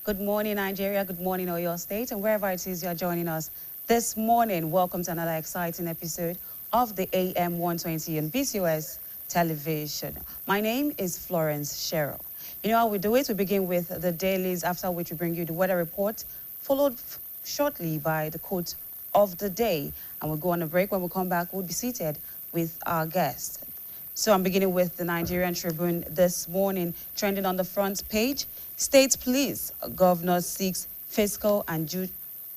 Good morning, Nigeria. Good morning, Oyo State. And wherever it is you are joining us this morning, welcome to another exciting episode of the AM 120 on BCOS television. My name is Florence Cheryl. You know how we do it? We begin with the dailies, after which we bring you the weather report, followed shortly by the quote of the day. And we'll go on a break. When we come back, we'll be seated with our guests. So I'm beginning with the Nigerian Tribune this morning, trending on the front page. State police, governor seeks fiscal and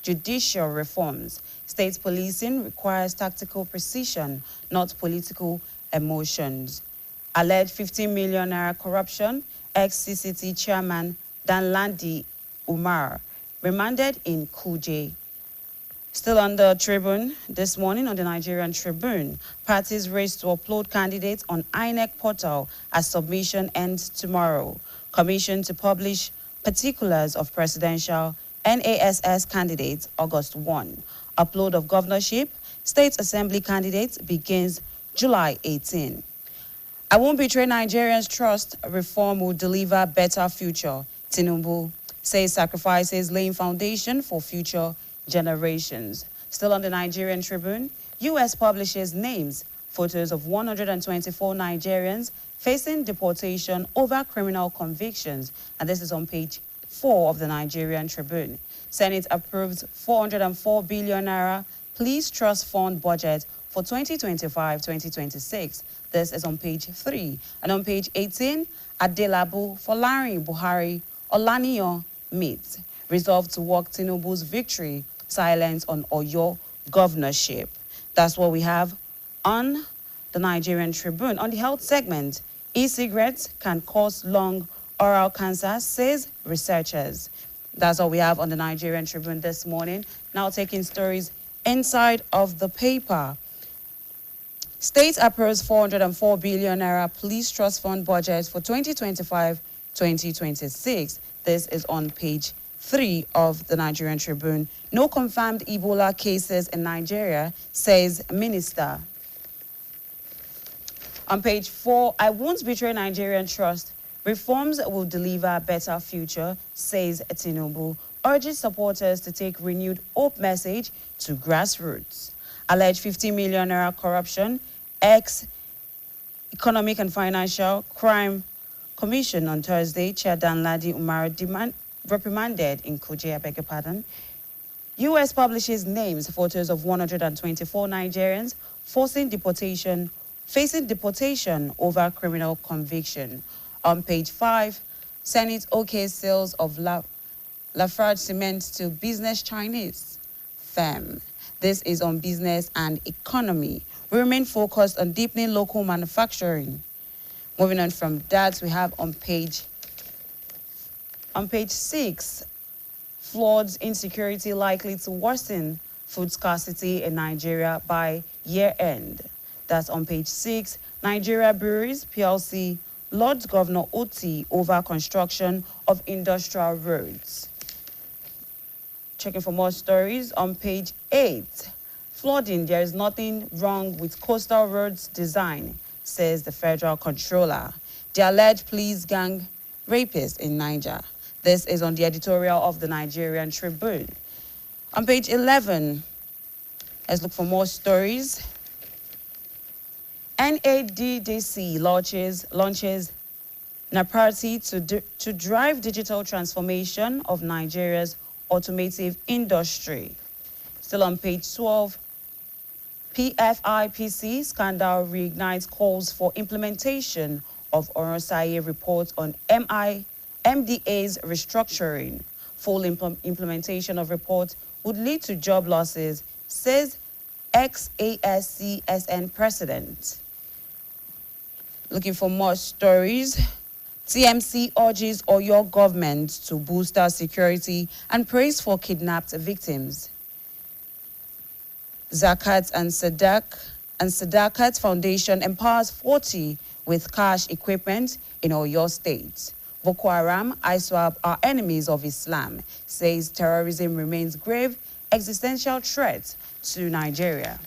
judicial reforms. State policing requires tactical precision, not political emotions. Alleged 15 million naira corruption, ex-CCT chairman Danladi Umar, remanded in Kuje. Still on the Tribune this morning, on the Nigerian Tribune, parties race to upload candidates on INEC portal as submission ends tomorrow. Commission to publish particulars of presidential NASS candidates August 1. Upload of governorship, state assembly candidates begins July 18. I won't betray Nigerians' trust. Reform will deliver better future. Tinubu says sacrifices laying foundation for future generations. Still on the Nigerian Tribune, U.S. publishes names, photos of 124 Nigerians facing deportation over criminal convictions. And this is on page 4 of the Nigerian Tribune. Senate approves 404 billion naira Police Trust Fund budget for 2025-2026. This is on page 3. And on page 18, Adelabu Folarin Buhari Olaniyan meets. Resolved to walk Tinubu's victory, silence on Oyo governorship. That's what we have on the Nigerian Tribune. On the health segment, e-cigarettes can cause lung oral cancer, says researchers. That's all we have on the Nigerian Tribune this morning. Now taking stories inside of the paper. State approves 404 billion naira Police Trust Fund budget for 2025-2026. This is on page 3 of the Nigerian Tribune. No confirmed Ebola cases in Nigeria, says minister. On page 4, I won't betray Nigerian trust. Reforms will deliver a better future, says Tinubu. Urges supporters to take renewed hope message to grassroots. Alleged 50 million naira corruption, ex-Economic and Financial Crime Commission on Thursday, Chair Danladi Umar reprimanded in Kuje, I beg your pardon. U.S. publishes names, photos of 124 Nigerians facing deportation over criminal conviction. On page 5, Senate OK sales of Lafarge Cement to business Chinese firm. This is on business and economy. We remain focused on deepening local manufacturing. Moving on from that, we have on page 6, floods insecurity likely to worsen food scarcity in Nigeria by year end. That's on page 6. Nigeria Breweries PLC Lords Governor Oti over construction of industrial roads. Checking for more stories on page 8. Flooding, there is nothing wrong with coastal roads design, says the federal controller. The alleged police gang rapist in Niger. This is on the editorial of the Nigerian Tribune. On page 11, let's look for more stories. NADDC launches Naparty to drive digital transformation of Nigeria's automotive industry. Still on page 12, PFIPC scandal reignites calls for implementation of Orosaye report on MDA's restructuring. Full implementation of report would lead to job losses, says ex-ASCSN president. Looking for more stories. TMC urges Oyo government to boost our security and prays for kidnapped victims. Zakat and Sadakat Foundation empowers 40 with cash equipment in Oyo State. Boko Haram, ISWAP are enemies of Islam, says terrorism remains grave existential threat to Nigeria.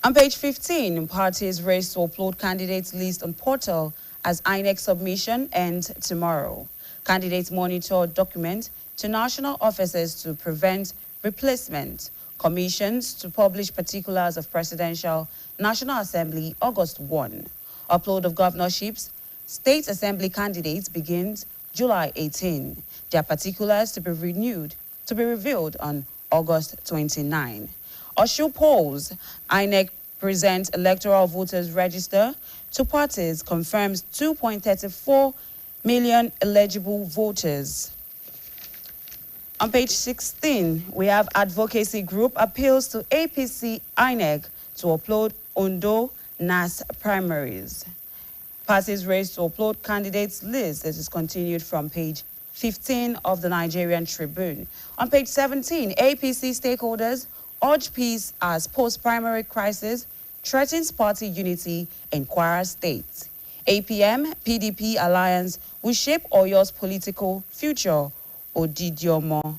On page 15, parties race to upload candidates list on portal as INEC submission ends tomorrow. Candidates monitor documents to national offices to prevent replacement. Commissions to publish particulars of Presidential National Assembly August 1. Upload of governorships. State Assembly candidates begins July 18. Their particulars to be revealed on August 29. Osun polls. INEC presents electoral voters register to parties, confirms 2.34 million eligible voters. On page 16, we have advocacy group appeals to APC INEC to upload Ondo NAS primaries. Parties raised to upload candidates list. This is continued from page 15 of the Nigerian Tribune. On page 17, APC stakeholders urge peace as post-primary crisis threatens party unity in Kwara State. APM PDP alliance will shape Oyo's political future. Odidiomo.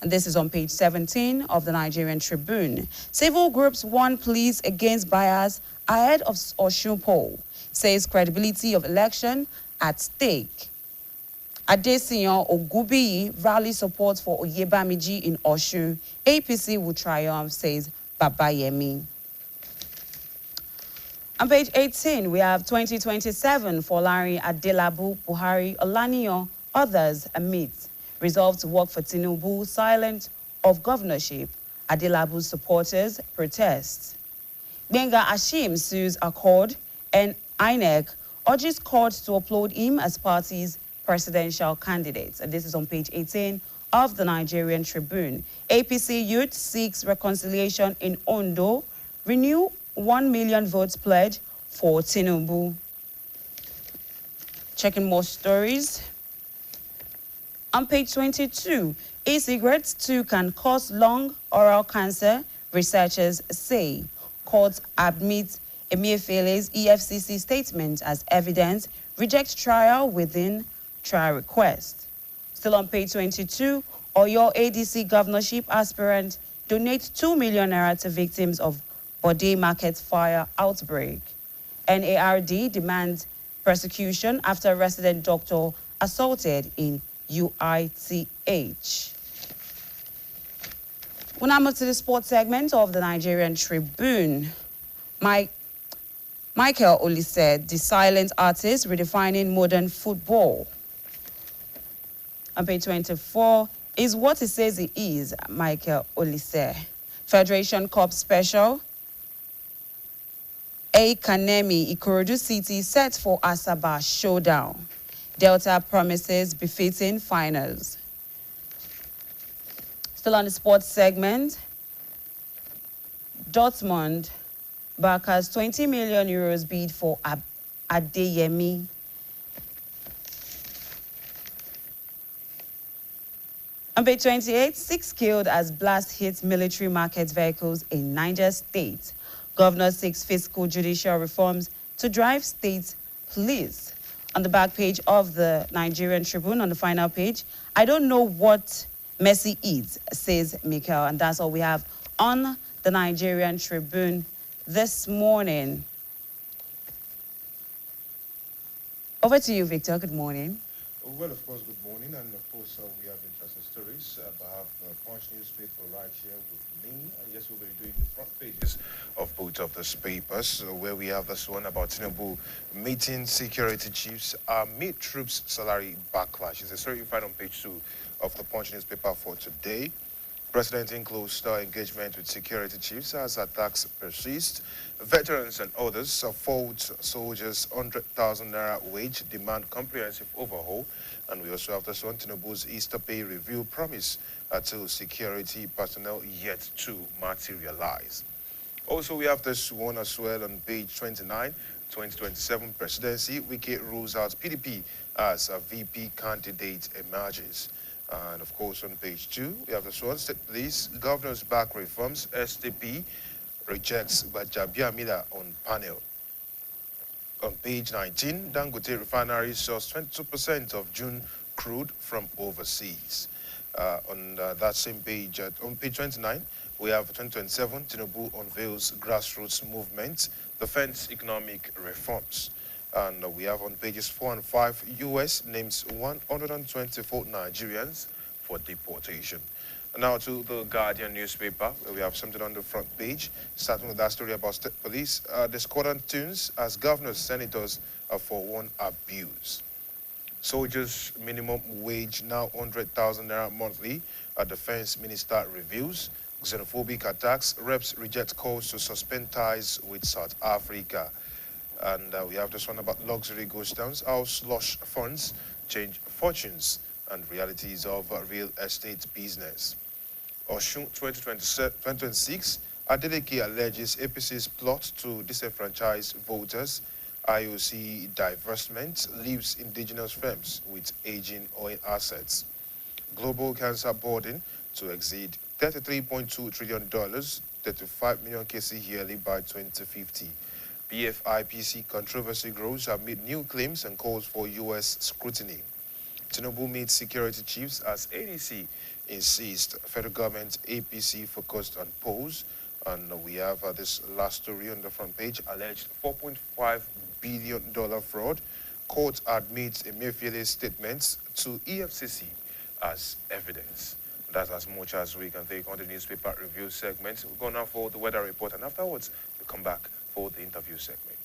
And this is on page 17 of the Nigerian Tribune. Civil groups warn pleas against bias ahead of Osun poll. Says credibility of election at stake. Adesiyan Ogubiyi rally support for Oyebamiji in Osun. APC will triumph, says Babayemi. On page 18, we have 2027 for Larry Adelabu, Buhari, Olaniyan, others amid. Resolved to work for Tinubu, silent of governorship. Adelabu's supporters protest. Benga Ashim sues Accord and INEC urges court to upload him as party's presidential candidates. And this is on page 18 of the Nigerian Tribune. APC youth seeks reconciliation in Ondo. Renew 1 million votes pledge for Tinubu. Checking more stories. On page 22, e-cigarettes too can cause lung oral cancer, researchers say. Court admits Emefiele's EFCC statement as evidence, rejects trial within trial request. Still on page 22, Oyo ADC governorship aspirant donates 2 million naira to victims of Bode Market fire outbreak. NARD demands prosecution after resident doctor assaulted in UITH. We now move to the sports segment of the Nigerian Tribune. Michael Olise, the silent artist redefining modern football. On page 24 is what he says he is, Michael Olise. Federation Cup Special. A Kanemi, Ikorodu City set for Asaba showdown. Delta promises befitting finals. Still on the sports segment, Dortmund backers 20 million euros bid for Adeyemi. On page 28, 6 killed as blast hits military market vehicles in Niger State. Governor seeks fiscal judicial reforms to drive state police. On the back page of the Nigerian Tribune, on the final page, I don't know what Messi eats, says Mikel. And that's all we have on the Nigerian Tribune this morning. Over to you, Victor. Good morning. Well, of course, good morning. And of course, we have interesting stories about the Punch newspaper right here with me. And yes, we'll be doing the front pages of both of these papers, where we have this one about Tinubu meeting security chiefs amid troops salary backlash. It's a story you find on page 2 of the Punch newspaper for today. President in close engagement with security chiefs as attacks persist. Veterans and others fault soldiers 100,000 naira wage, demand comprehensive overhaul. And we also have this one, Tinubu's Easter pay review promise to security personnel yet to materialize. Also, we have this one as well on page 29, 2027 presidency. Wike rules out PDP as a VP candidate emerges. And of course, on page 2, we have this one, State Police, Governor's back reforms, SDP rejects Bajabiamila on panel. On page 19, Dangote refinery sourced 22% of June crude from overseas. On that same page, on page 29, we have 2027, Tinubu unveils grassroots movement, defense economic reforms. And we have on pages 4 and 5, U.S. names 124 Nigerians for deportation. Now to the Guardian newspaper, where we have something on the front page, starting with that story about state police. The squadron tunes as governors, senators for one abuse. Soldiers minimum wage now 100,000 naira monthly. A defense minister reviews. Xenophobic attacks. Reps reject calls to suspend ties with South Africa. And we have this one about luxury ghost towns, how slush funds change fortunes and realities of real estate business. Oshun 2026, Adeleke alleges APC's plot to disenfranchise voters. IOC divestment leaves indigenous firms with aging oil assets. Global cancer burden to exceed $33.2 trillion, 35 million cases yearly by 2050. PFIPC controversy grows amid new claims and calls for U.S. scrutiny. Tinubu meets security chiefs as ADC insists federal government APC focused on polls. And we have this last story on the front page, alleged $4.5 billion fraud. Court admits Emefiele's statements to EFCC as evidence. That's as much as we can take on the newspaper review segment. We'll go now for the weather report, and afterwards we'll come back for the interview segment.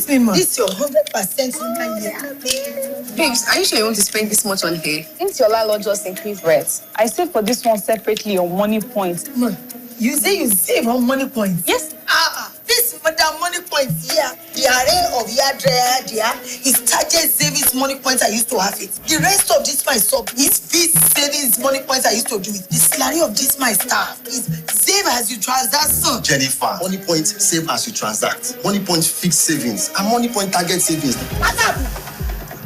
Kiss me, man. This is your 100% human year. Babes, are you sure you want to spend this much on hair? Since your landlord just increased rent, I saved for this one separately on money points. Man, you say you save on money points? Yes. This madam money points here, the array of yard there is target savings money points I used to have it. The rest of this my sub is fees savings money points I used to do it. The salary of this my staff is save as you transact, son. Jennifer, money point save as you transact. Money point fixed savings and money point target savings. What's up?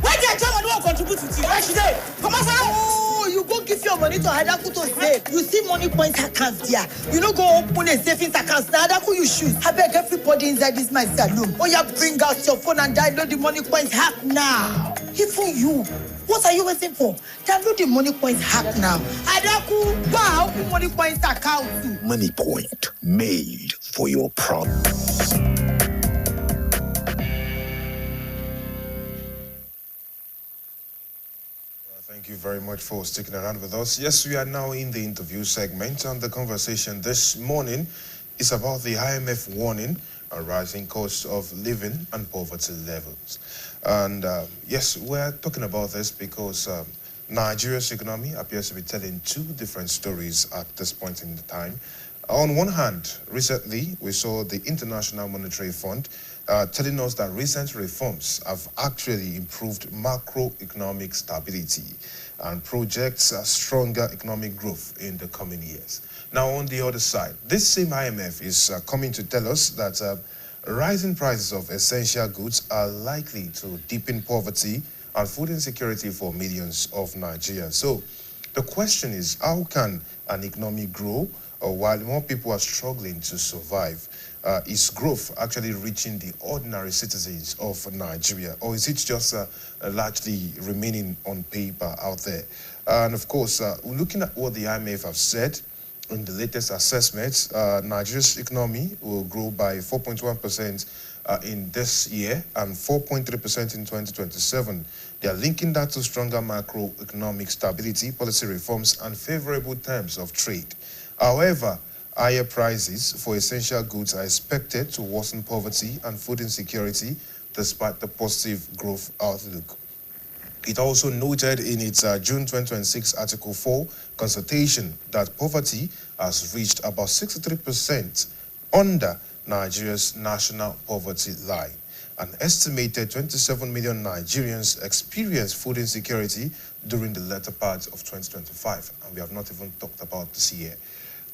Why did I don't contribute to you? Why should I? Come on, oh, you go give your money to Hadaku to save. You see money points account there. You know, go open a savings account. Now Hadaku you shoot. I beg everybody inside this my saloon. Oh, yeah, bring out your phone and download the money points hack now. Even you. What are you waiting for? Download the money points hack now. Hadaku, go open money points account. Money point made for your problems. Thank you very much for sticking around with us. Yes, we are now in the interview segment, and the conversation this morning is about the IMF warning on rising costs of living and poverty levels. And yes, we're talking about this because Nigeria's economy appears to be telling two different stories at this point in the time. On one hand, recently, we saw the International Monetary Fund telling us that recent reforms have actually improved macroeconomic stability and projects stronger economic growth in the coming years. Now, on the other side, this same IMF is coming to tell us that rising prices of essential goods are likely to deepen poverty and food insecurity for millions of Nigerians. So, the question is, how can an economy grow while more people are struggling to survive? Is growth actually reaching the ordinary citizens of Nigeria, or is it just largely remaining on paper out there? And of course, looking at what the IMF have said in the latest assessments, Nigeria's economy will grow by 4.1% in this year and 4.3% in 2027. They are linking that to stronger macroeconomic stability, policy reforms, and favorable terms of trade. However, higher prices for essential goods are expected to worsen poverty and food insecurity despite the positive growth outlook. It also noted in its June 2026 Article 4 consultation that poverty has reached about 63% under Nigeria's national poverty line. An estimated 27 million Nigerians experienced food insecurity during the latter part of 2025, and we have not even talked about this year.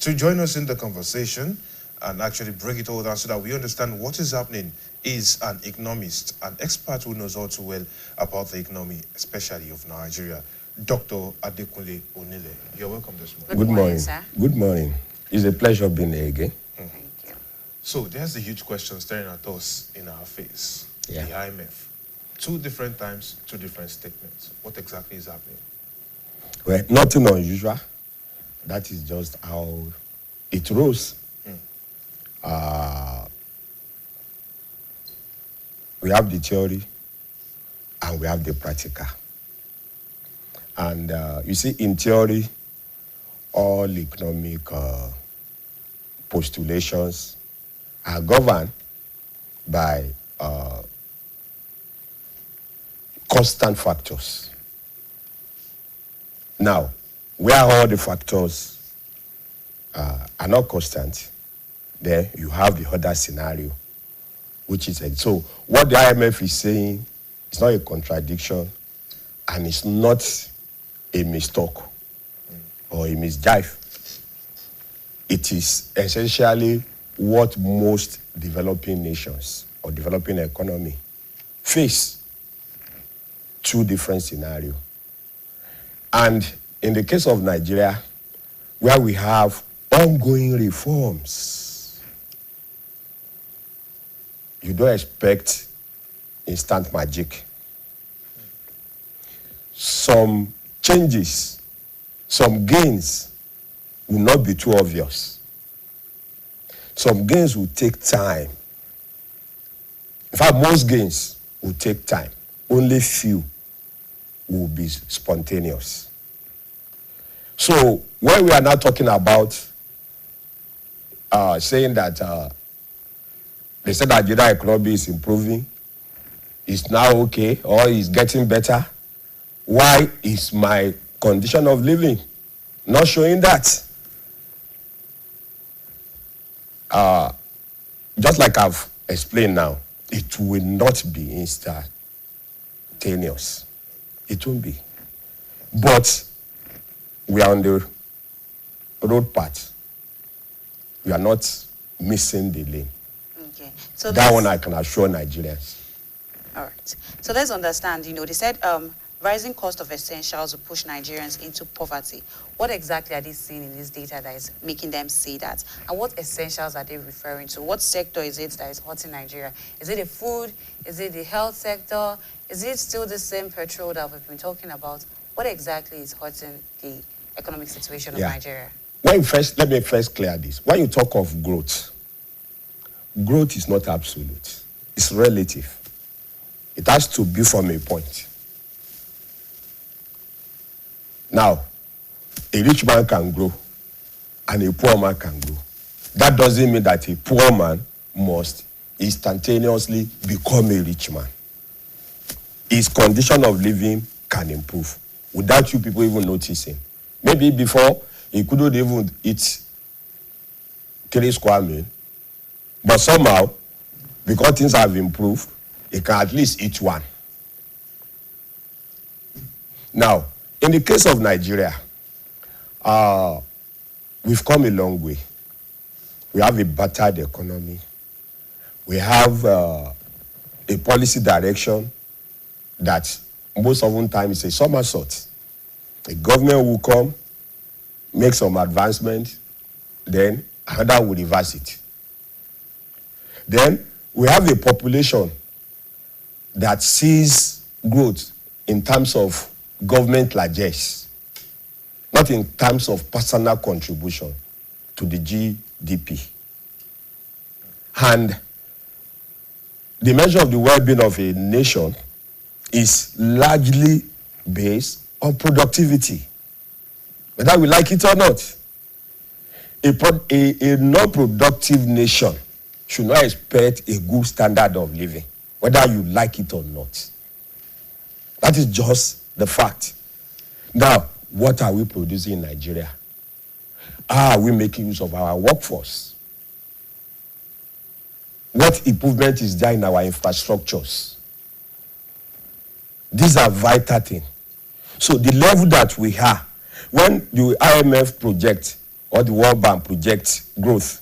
To join us in the conversation and actually break it all down so that we understand what is happening is an economist, an expert who knows all too well about the economy, especially of Nigeria, Dr. Adekunle Onile. You're welcome this morning. Good morning, sir. Good morning. It's a pleasure being here again. Thank you. So there's a huge question staring at us in our face. Yeah. The IMF. 2 different times, 2 different statements. What exactly is happening? Well, nothing unusual. That is just how it rose. We have the theory and we have the practical. And you see, in theory, all economic postulations are governed by constant factors. Now, where all the factors are not constant, then you have the other scenario, which is so what the IMF is saying is not a contradiction and it's not a mistalk or a misjive. It is essentially what most developing nations or developing economy face. 2 different scenarios. And in the case of Nigeria, where we have ongoing reforms, you don't expect instant magic. Some changes, some gains will not be too obvious. Some gains will take time. In fact, most gains will take time. Only few will be spontaneous. So when we are now talking about saying that they said that Nigeria economy is improving is now okay or is getting better. Why is my condition of living not showing that? Just like I've explained now, it will not be instantaneous. It won't be. But we are on the road path. We are not missing the lane. Okay. So that one I can assure Nigerians. All right. So let's understand, they said rising cost of essentials will push Nigerians into poverty. What exactly are they seeing in this data that is making them say that? And what essentials are they referring to? What sector is it that is hurting Nigeria? Is it the food? Is it the health sector? Is it still the same petrol that we've been talking about? What exactly is hurting the economic situation of Nigeria? Let me first clear this. When you talk of growth is not absolute. It's relative. It has to be from a point. Now, a rich man can grow and a poor man can grow. That doesn't mean that a poor man must instantaneously become a rich man. His condition of living can improve without you people even noticing. Maybe before, he couldn't even eat 3 square meals, but somehow, because things have improved, he can at least eat 1. Now, in the case of Nigeria, we've come a long way. We have a battered economy. We have a policy direction that most of the time is a somersault. The government will come, make some advancement, then another will reverse it. Then we have a population that sees growth in terms of government largesse, not in terms of personal contribution to the GDP. And the measure of the well-being of a nation is largely based on productivity, whether we like it or not. A non-productive nation should not expect a good standard of living, whether you like it or not. That is just the fact. Now, what are we producing in Nigeria? How are we making use of our workforce? What improvement is there in our infrastructures? These are vital things. So the level that we are, when the IMF project or the World Bank projects growth,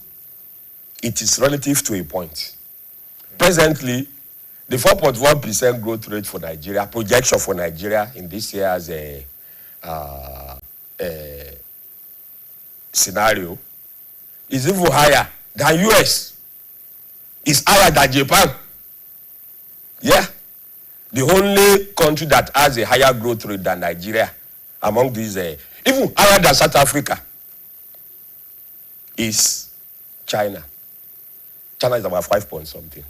it is relative to a point. Presently, the 4.1% growth rate for Nigeria, projection for Nigeria in this year's scenario, is even higher than US. It's higher than Japan. Yeah. The only country that has a higher growth rate than Nigeria among these, even higher than South Africa, is China. China is about 5 point something.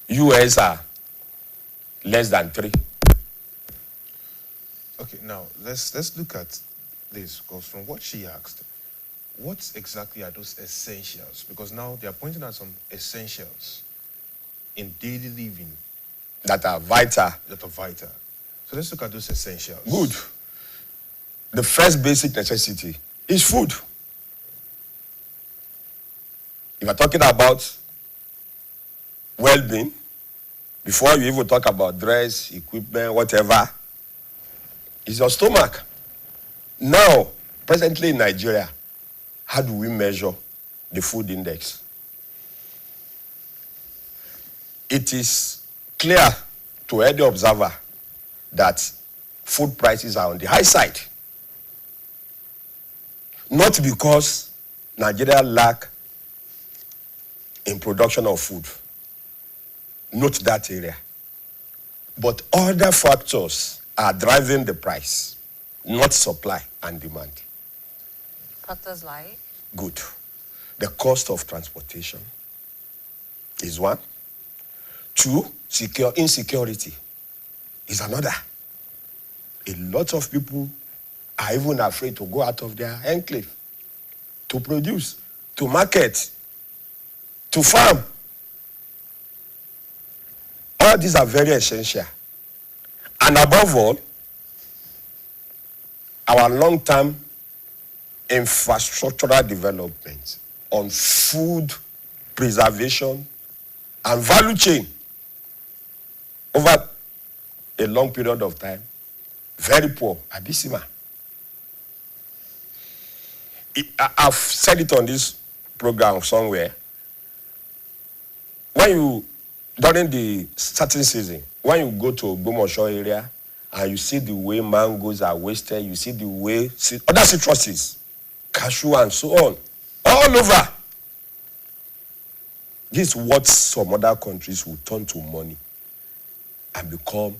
US are less than 3. Okay, now let's look at this, because from what she asked, what exactly are those essentials? Because now they are pointing at some essentials in daily living that are vital. So let's look at those essentials. Good. The first basic necessity is food. If you're talking about well-being, before you even talk about dress, equipment, whatever, is your stomach. Now, presently in Nigeria, how do we measure the food index? It is clear to any observer that food prices are on the high side. Not because Nigeria lack in production of food. Note that area. But other factors are driving the price, not supply and demand. Factors like? Good. The cost of transportation is one. 2, insecurity is another. A lot of people are even afraid to go out of their enclave, to produce, to market, to farm. All these are very essential. And above all, our long-term infrastructural development on food preservation and value chain over a long period of time, very poor, abysmal. I've said it on this program somewhere. During the certain season, when you go to Ogbomoso area and you see the way mangoes are wasted, you see the way other citruses, cashew and so on, all over. This is what some other countries will turn to money and become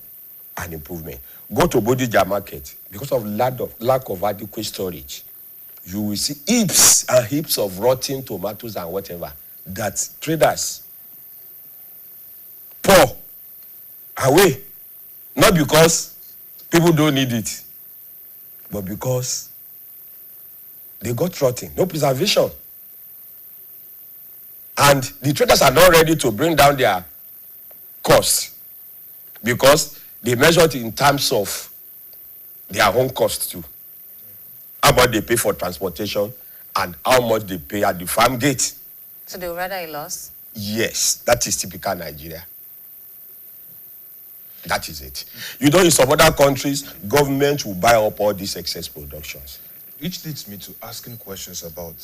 an improvement. Go to Bodija market, because of lack of adequate storage, you will see heaps and heaps of rotten tomatoes and whatever that traders pour away, not because people don't need it, but because they got rotten, no preservation. And the traders are not ready to bring down their costs because they measure it in terms of their own costs too. How much they pay for transportation and how much they pay at the farm gate. So they would rather a loss? Yes, that is typical Nigeria. That is it. You know, in some other countries, government will buy up all these excess productions. Which leads me to asking questions about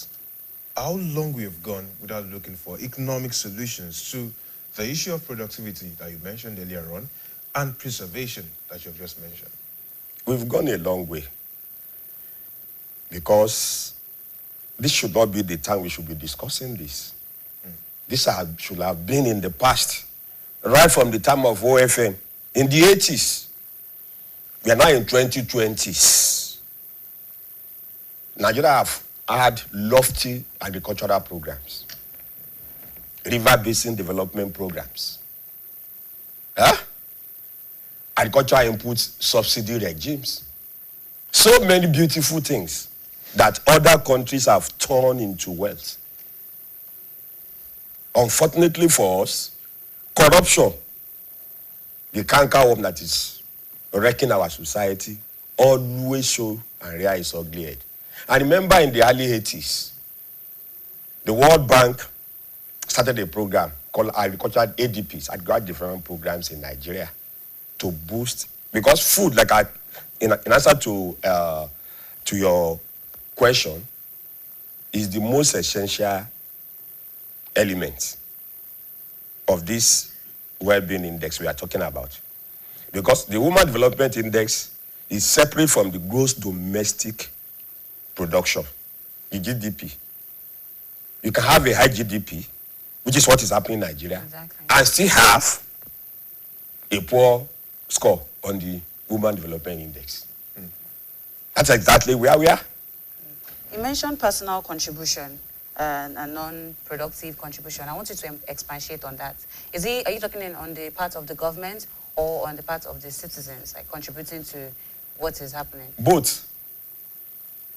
how long we have gone without looking for economic solutions to the issue of productivity that you mentioned earlier on and preservation that you have just mentioned. We've gone a long way because this should not be the time we should be discussing this. This should have been in the past, right from the time of OFM, in the 80s. We are now in 2020s. Nigeria have had lofty agricultural programs, river basin development programs, agricultural input subsidy regimes. So many beautiful things that other countries have turned into wealth. Unfortunately for us, corruption, the cankerworm that is wrecking our society, always show and rear its ugly head. I remember in the early 80s, the World Bank started a program called agricultural ADPs, agricultural development programs in Nigeria, to boost, because food, like in answer to your question, is the most essential element of this well-being index we are talking about. Because the Women Development Index is separate from the gross domestic production, the GDP. You can have a high GDP, which is what is happening in Nigeria, exactly, and still have a poor score on the Women Development Index. That's exactly where we are. You mentioned personal contribution and a non-productive contribution. I want you to expatiate on that. Are you talking on the part of the government or on the part of the citizens, like contributing to what is happening? Both.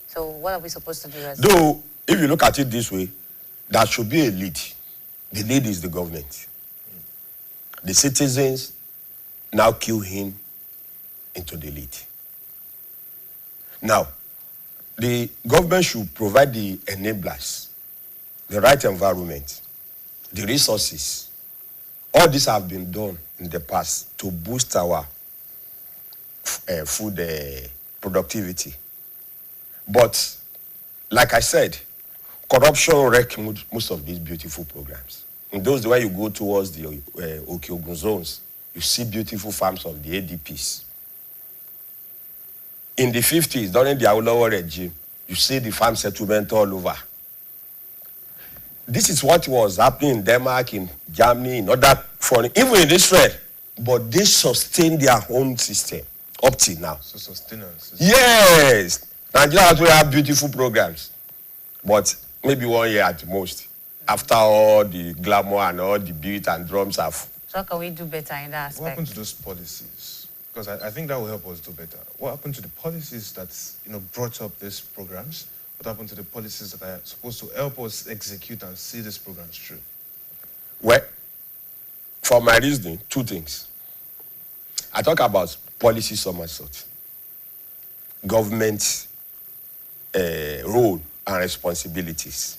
So what are we supposed to do as Though, if you look at it this way, there should be a lead. The lead is the government. The citizens now cue him into the lead. Now, the government should provide the enablers, the right environment, the resources. All this have been done in the past to boost our food productivity. But, like I said, corruption wrecked most of these beautiful programs. In those where you go towards the Okeogun zones, you see beautiful farms of the ADPs. In the 50s, during the Awolowo regime, you see the farm settlement all over. This is what was happening in Denmark, in Germany, in other foreign, even in Israel. But they sustained their own system up till now. So sustenance. Yes. Nigeria actually have beautiful programs. But maybe 1 year at most. After all the glamour and all the beat and drums have. So how can we do better in that aspect? What happened to those policies? Because I think that will help us do better. What happened to the policies that brought up these programs? What happened to the policies that are supposed to help us execute and see these programs through? Well, for my reasoning, two things. I talk about policy somersault, government role and responsibilities.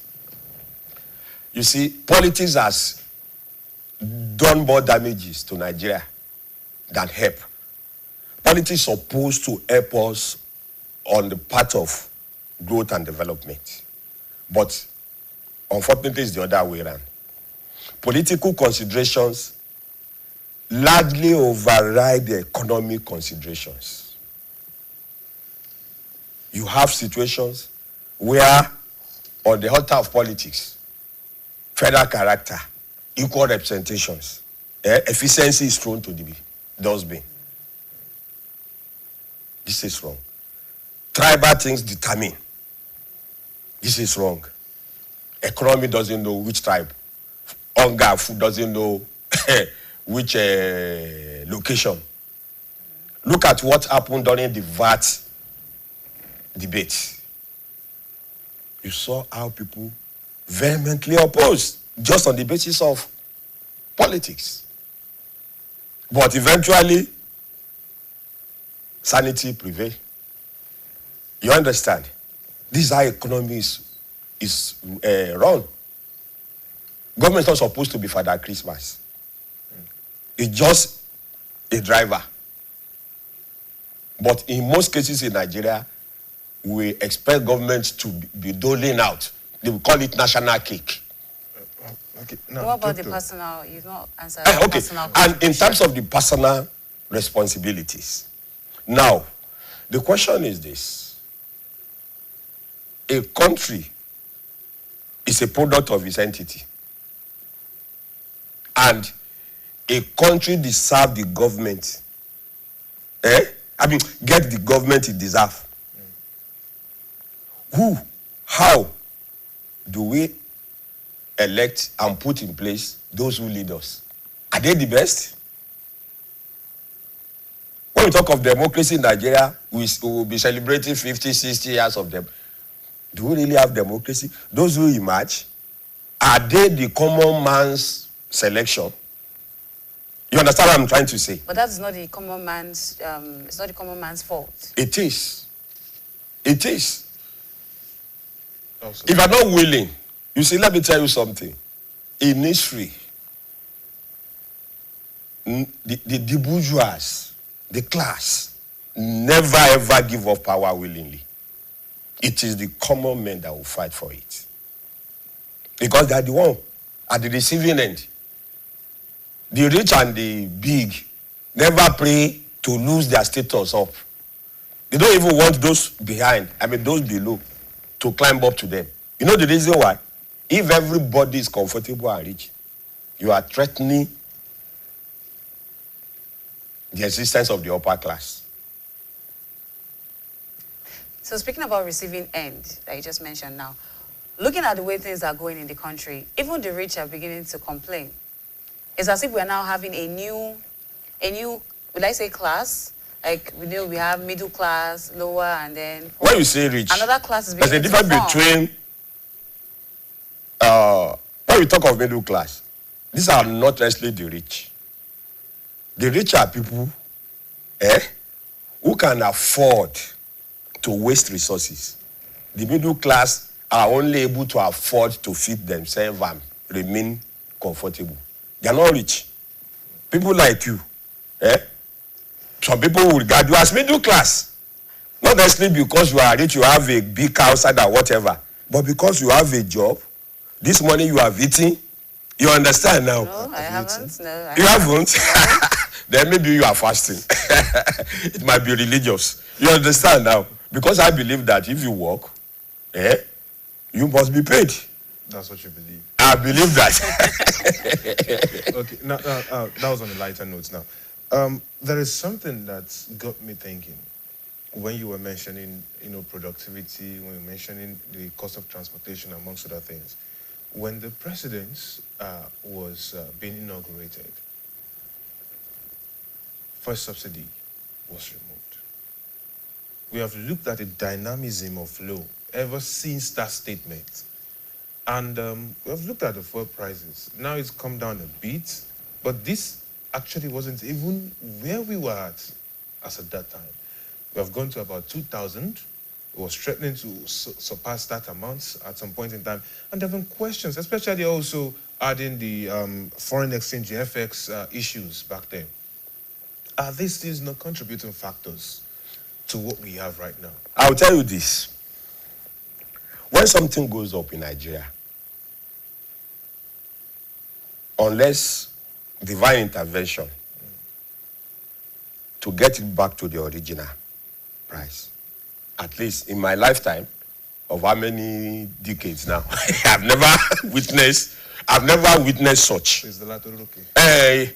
You see, politics has done more damages to Nigeria than help. Politics is supposed to help us on the path of growth and development. But unfortunately, it's the other way around. Political considerations largely override the economic considerations. You have situations where, on the altar of politics, federal character, equal representations, efficiency is thrown to the dustbin. This is wrong. Tribal things determine. This is wrong. Economy doesn't know which tribe. Hunger, food doesn't know which location. Look at what happened during the VAT debate. You saw how people vehemently opposed just on the basis of politics. But eventually, sanity prevailed. You understand? This is how economy is run. Government is not supposed to be Father Christmas. It's just a driver. But in most cases in Nigeria, we expect government to be doling out. They will call it national cake. Okay. Now, What about the Doctor, personal? You've not answered Okay, the personal and in contribution. terms of the personal responsibilities, now, the question is this. A country is a product of its entity. And a country deserves the government. Get the government it deserves. How do we elect and put in place those who lead us? Are they the best? When we talk of democracy in Nigeria, we will be celebrating 50, 60 years of them. Do we really have democracy? Those who emerge, are they the common man's selection? You understand what I'm trying to say? But that's not the common man's. It's not the common man's fault. It is. It is. also, If you're not willing, you see, let me tell you something. In history, the bourgeois, the class, never ever give up power willingly. It is the common men that will fight for it. Because they are the one at the receiving end. The rich and the big never pray to lose their status up. They don't even want those behind, those below, to climb up to them. You know the reason why? If everybody is comfortable and rich, you are threatening the existence of the upper class. So speaking about receiving end that you just mentioned now, looking at the way things are going in the country, even the rich are beginning to complain. It's as if we are now having a new, would I say class? Like we have middle class, lower, and then When you say rich, another class is there's a beginning to difference form. between when we talk of middle class, these are not necessarily the rich. The rich are people who can afford to waste resources. The middle class are only able to afford to feed themselves and remain comfortable. They are not rich. People like you, some people will regard you as middle class. Not necessarily because you are rich, you have a big house or whatever, but because you have a job, this money you have eaten, you understand now? No, I haven't. No, I You haven't. haven't? Then maybe you are fasting. It might be religious. You understand now? Because I believe that if you work, you must be paid. that's what you believe. I believe that. Okay, now, that was on a lighter note now. There is something that got me thinking when you were mentioning, productivity, when you were mentioning the cost of transportation, amongst other things. When the president was being inaugurated, first subsidy was removed. We have looked at the dynamism of law ever since that statement. And we have looked at the fuel prices. Now it's come down a bit. But this actually wasn't even where we were at that time. We have gone to about 2,000. It was threatening to surpass that amount at some point in time. And there have been questions, especially also adding the foreign exchange, FX issues back then. Are these things not contributing factors to what we have right now? I'll tell you this. When something goes up in Nigeria, unless divine intervention to get it back to the original price, at least in my lifetime of how many decades now, I've never witnessed such. Is the latter okay?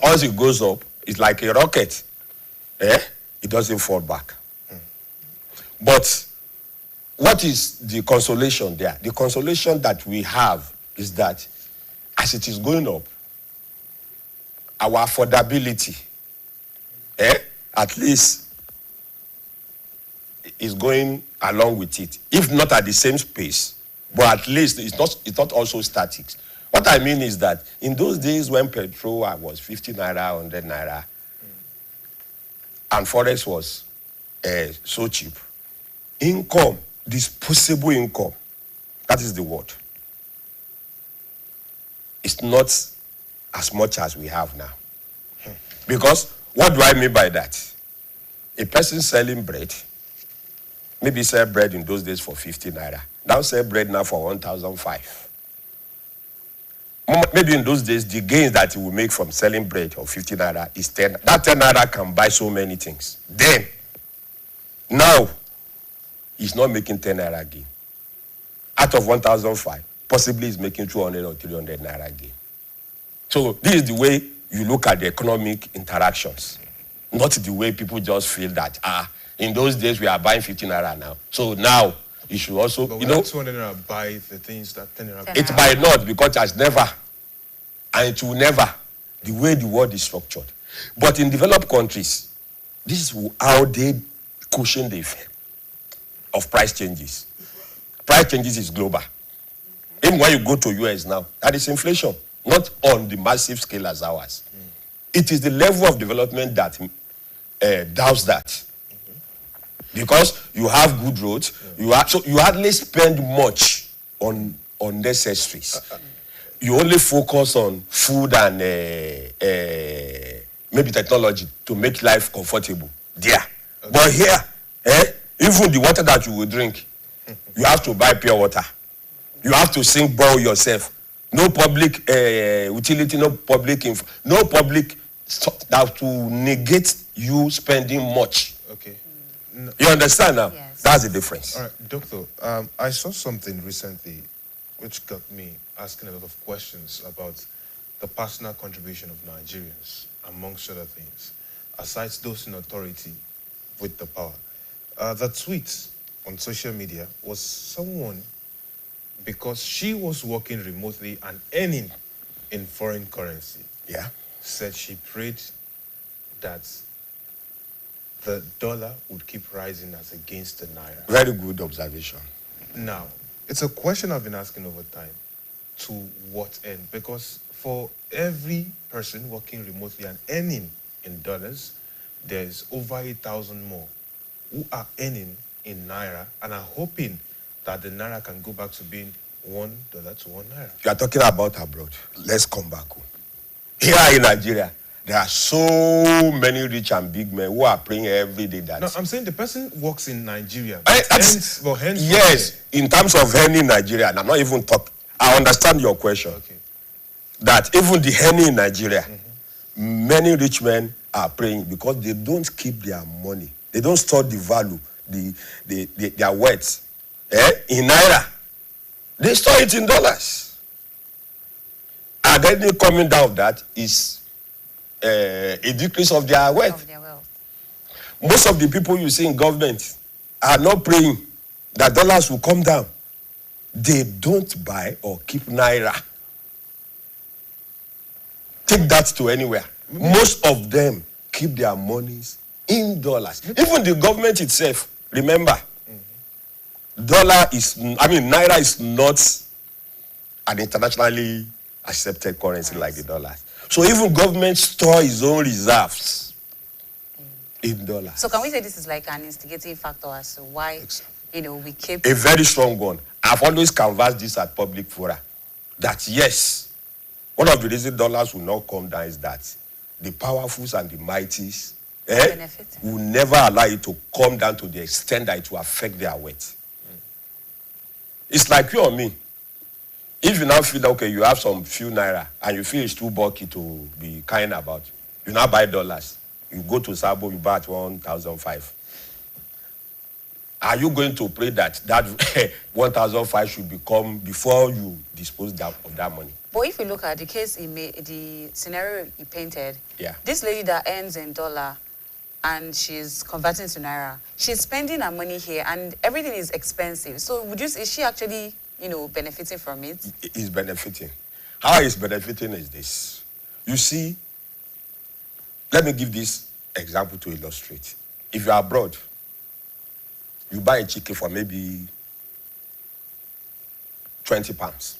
Once it goes up, it's like a rocket. It doesn't fall back. But what is the consolation there? The consolation that we have is that as it is going up, our affordability, at least is going along with it. If not at the same pace, but at least it's not also static. What I mean is that in those days when petrol was 50 naira, 100 naira, and forex was so cheap, income, disposable income, that is the word, it's not as much as we have now. Because what do I mean by that? A person selling bread, maybe sell bread in those days for 50 naira. Now sell bread now for 1,005. Maybe in those days, the gains that he will make from selling bread of 50 naira is 10. That 10 naira can buy so many things. Then, now, he's not making 10 naira gain. Out of 1,005, possibly he's making 200 or 300 naira gain. So this is the way you look at the economic interactions. Not the way people just feel that, in those days we are buying 15 naira now. So now, you should also, but 200 naira buy the things that 10 naira. It might not, because it has never, and it will never, the way the world is structured. But in developed countries, this is how they cushion the effect of price changes. Price changes is global. Even when you go to US now, that is inflation, not on the massive scale as ours. It is the level of development that doubts that. Because you have good roads, so you hardly spend much on necessaries. You only focus on food and maybe technology to make life comfortable there. Okay. But here, even the water that you will drink, you have to buy pure water. You have to sink boil yourself. No public utility, no public that will negate you spending much. Okay. No. You understand now? Yes. That's the difference. All right, Doctor, I saw something recently which got me asking a lot of questions about the personal contribution of Nigerians, amongst other things, aside those in authority with the power. The tweet on social media was someone, because she was working remotely and earning in foreign currency, said she prayed that the dollar would keep rising as against the naira. Very good observation. Now, it's a question I've been asking over time. To what end? Because for every person working remotely and earning in dollars, there's over 8,000 more who are earning in naira and are hoping that the naira can go back to being $1 to 1 naira. You are talking about abroad. Let's come back home. Here in Nigeria, there are so many rich and big men who are praying every day that. No, I'm saying the person works in Nigeria. Yes, in terms of earning in Nigeria, and I'm not even talking. I understand your question. Okay. That even the earning in Nigeria, many rich men are praying because they don't keep their money. They don't store the value, their wealth. In naira. They store it in dollars. And then coming down of that is a decrease of their wealth. Most of the people you see in government are not praying that dollars will come down. They don't buy or keep naira. Take that to anywhere. Most of them keep their monies in dollars. Even the government itself, remember, naira is not an internationally accepted currency like the dollar. So even government store its own reserves in dollars. So can we say this is like an instigating factor as to why, we keep... A very strong one. I've always canvassed this at public fora. That yes, one of the reasons dollars will not come down is that the powerfuls and the mighties will never allow it to come down to the extent that it will affect their wealth. It's like you or me. If you now feel that, okay, you have some few naira and you feel it's too bulky to be kind about, you now buy dollars. You go to Sabo, you buy at 1,005. Are you going to pray that 1,005 should become before you dispose of that money? But if you look at the case the scenario he painted, this lady that earns in dollar and she's converting to naira, she's spending her money here and everything is expensive. So is she actually, benefiting from it? Is benefiting. How is benefiting is this. You see, let me give this example to illustrate. If you are abroad, you buy a chicken for maybe 20 pounds.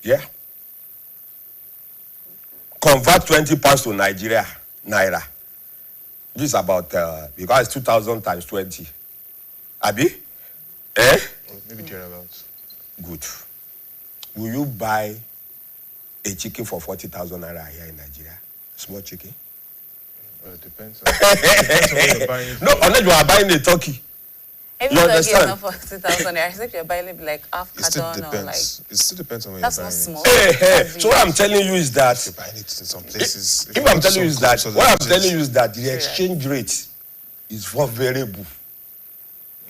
Yeah? Convert 20 pounds to Nigeria, naira. This is about, because it's 2,000 times 20. Abi? Maybe thereabouts. Good. Will you buy a chicken for 40,000 naira here in Nigeria? Small chicken? Well, it depends on what you're buying. No, unless you are buying a turkey. Every turkey is not for 2,000 naira. Except you're buying like half carton or like... It still depends on where that's you're not buying small. So what I'm telling you is that... You're buying it in some places. If I'm telling you is that... What I'm telling you is that the exchange rate is for variable.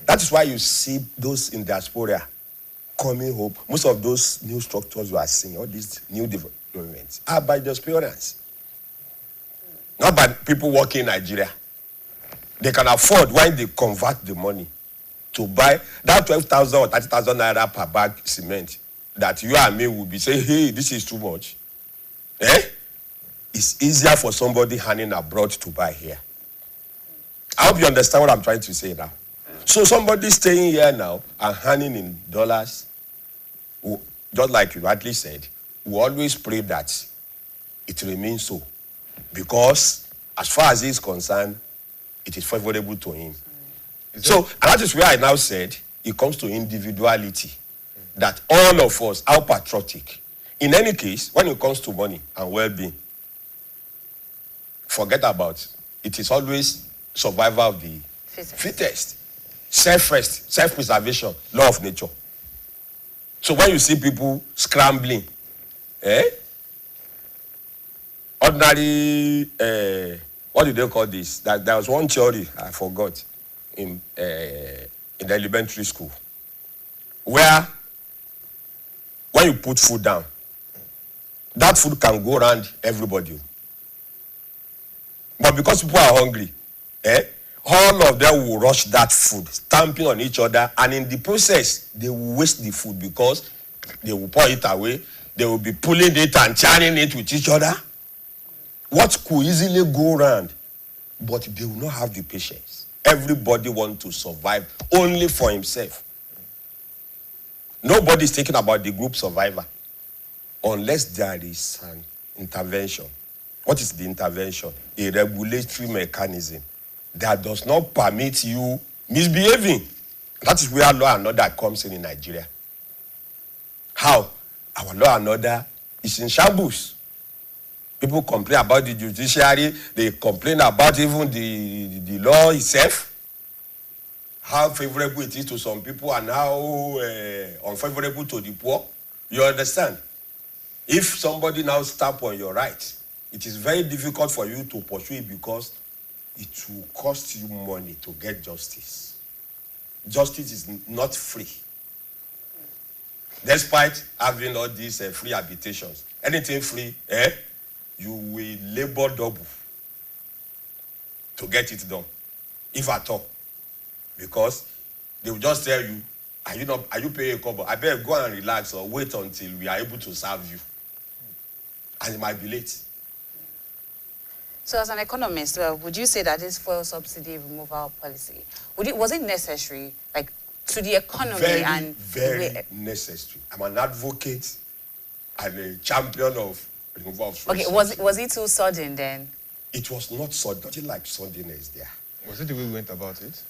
That is why you see those in diaspora coming home. Most of those new structures you are seeing, all these new developments, are by the experience. Not by people working in Nigeria. They can afford, when they convert the money, to buy that 12,000 or 30,000 naira per bag cement that you and me will be saying, hey, this is too much. It's easier for somebody handing abroad to buy here. I hope you understand what I'm trying to say now. So somebody staying here now and handing in dollars, just like you rightly said, we always pray that it remains so. Because as far as he is concerned, it is favorable to him. So, and that is where I now said, it comes to individuality. That all of us are patriotic. In any case, when it comes to money and well-being, forget about it. Is always survival of the fittest. Self-first, self-preservation, law of nature. So when you see people scrambling, ordinary, what do they call this? There was one theory, I forgot, in the elementary school, where when you put food down, that food can go around everybody. But because people are hungry, all of them will rush that food, stamping on each other, and in the process, they will waste the food because they will pour it away, they will be pulling it and churning it with each other. What could easily go around, but they will not have the patience. Everybody wants to survive only for himself. Nobody is thinking about the group survivor unless there is an intervention. What is the intervention? A regulatory mechanism that does not permit you misbehaving. That is where law and order comes in Nigeria. How? Our law and order is in shambles. People complain about the judiciary. They complain about even the law itself. How favorable it is to some people and how unfavorable to the poor. You understand? If somebody now stamp on your right, it is very difficult for you to pursue it because it will cost you money to get justice. Justice is not free. Despite having all these free habitations, anything free, you will labor double to get it done, if at all. Because they will just tell you, are you paying a couple? I better go and relax or wait until we are able to serve you. And it might be late. So as an economist, would you say that this fuel subsidy removal policy, was it necessary, like, to the economy? Very necessary. I'm an advocate and a champion of removal of Okay, was it too sudden then? It was not sudden, nothing like suddenness there. Was it the way we went about it?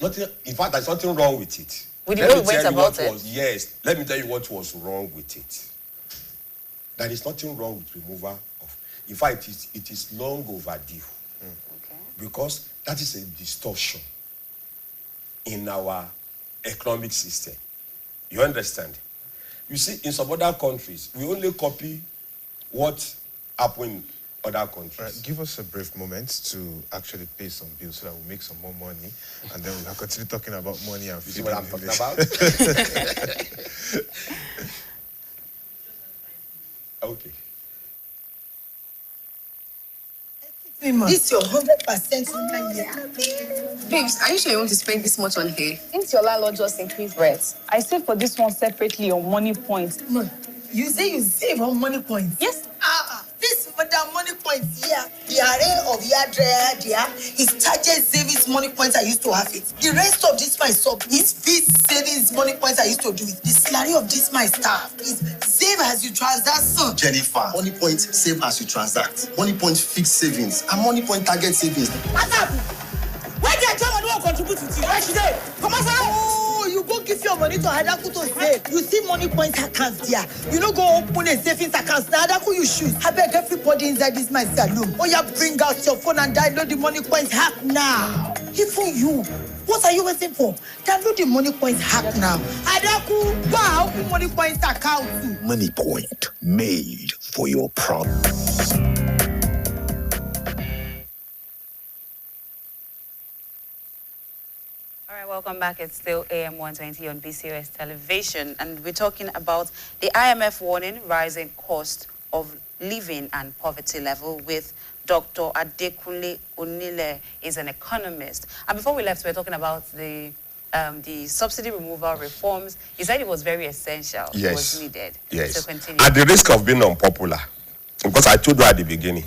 Nothing, in fact, there's nothing wrong with it. With the way we went about it? Yes, let me tell you what was wrong with it. There is nothing wrong with removal of. In fact, it is long overdue. Okay. Because that is a distortion in our economic system. You understand? You see, in some other countries, we only copy what happened in other countries. Right, give us a brief moment to actually pay some bills so that we'll make some more money, and then we'll continue talking about money and You see what I'm talking about? Okay. This your 100% in year. Babes, are you sure you want to spend this much on hair? Since your landlord just increased rent, I saved for this one separately on money points. No, you say you save on money points. Yes. This madam money points here. The array of your there is target savings money points I used to have it. The rest of this my sub is this savings money points I used to do it. The salary of this my staff is save as you transact, son. Jennifer, money point save as you transact. Money point fixed savings and money point target savings. What's up? Why did Jumah don't contribute to it? Why she say? Come on, oh, you go give your money to Adaku to save. You see money point accounts there. You know go open a savings account. Now Adaku you shoot. I beg everybody inside this my saloon. Oh, yeah, bring out your phone and download the money points hack now. Even you. What are you waiting for? Download the money points hack now. Adaku, wow, open money points account. Money Point, made for your problems. All right, welcome back. It's still AM 120 on BCOS television, and we're talking about the IMF warning rising cost of living and poverty level with Dr. Adekunle Onile, is an economist. And before we left, we were talking about the subsidy removal reforms. He said it was very essential. Yes. It was needed. Yes. So continue. At the risk of being unpopular, because I told you at the beginning,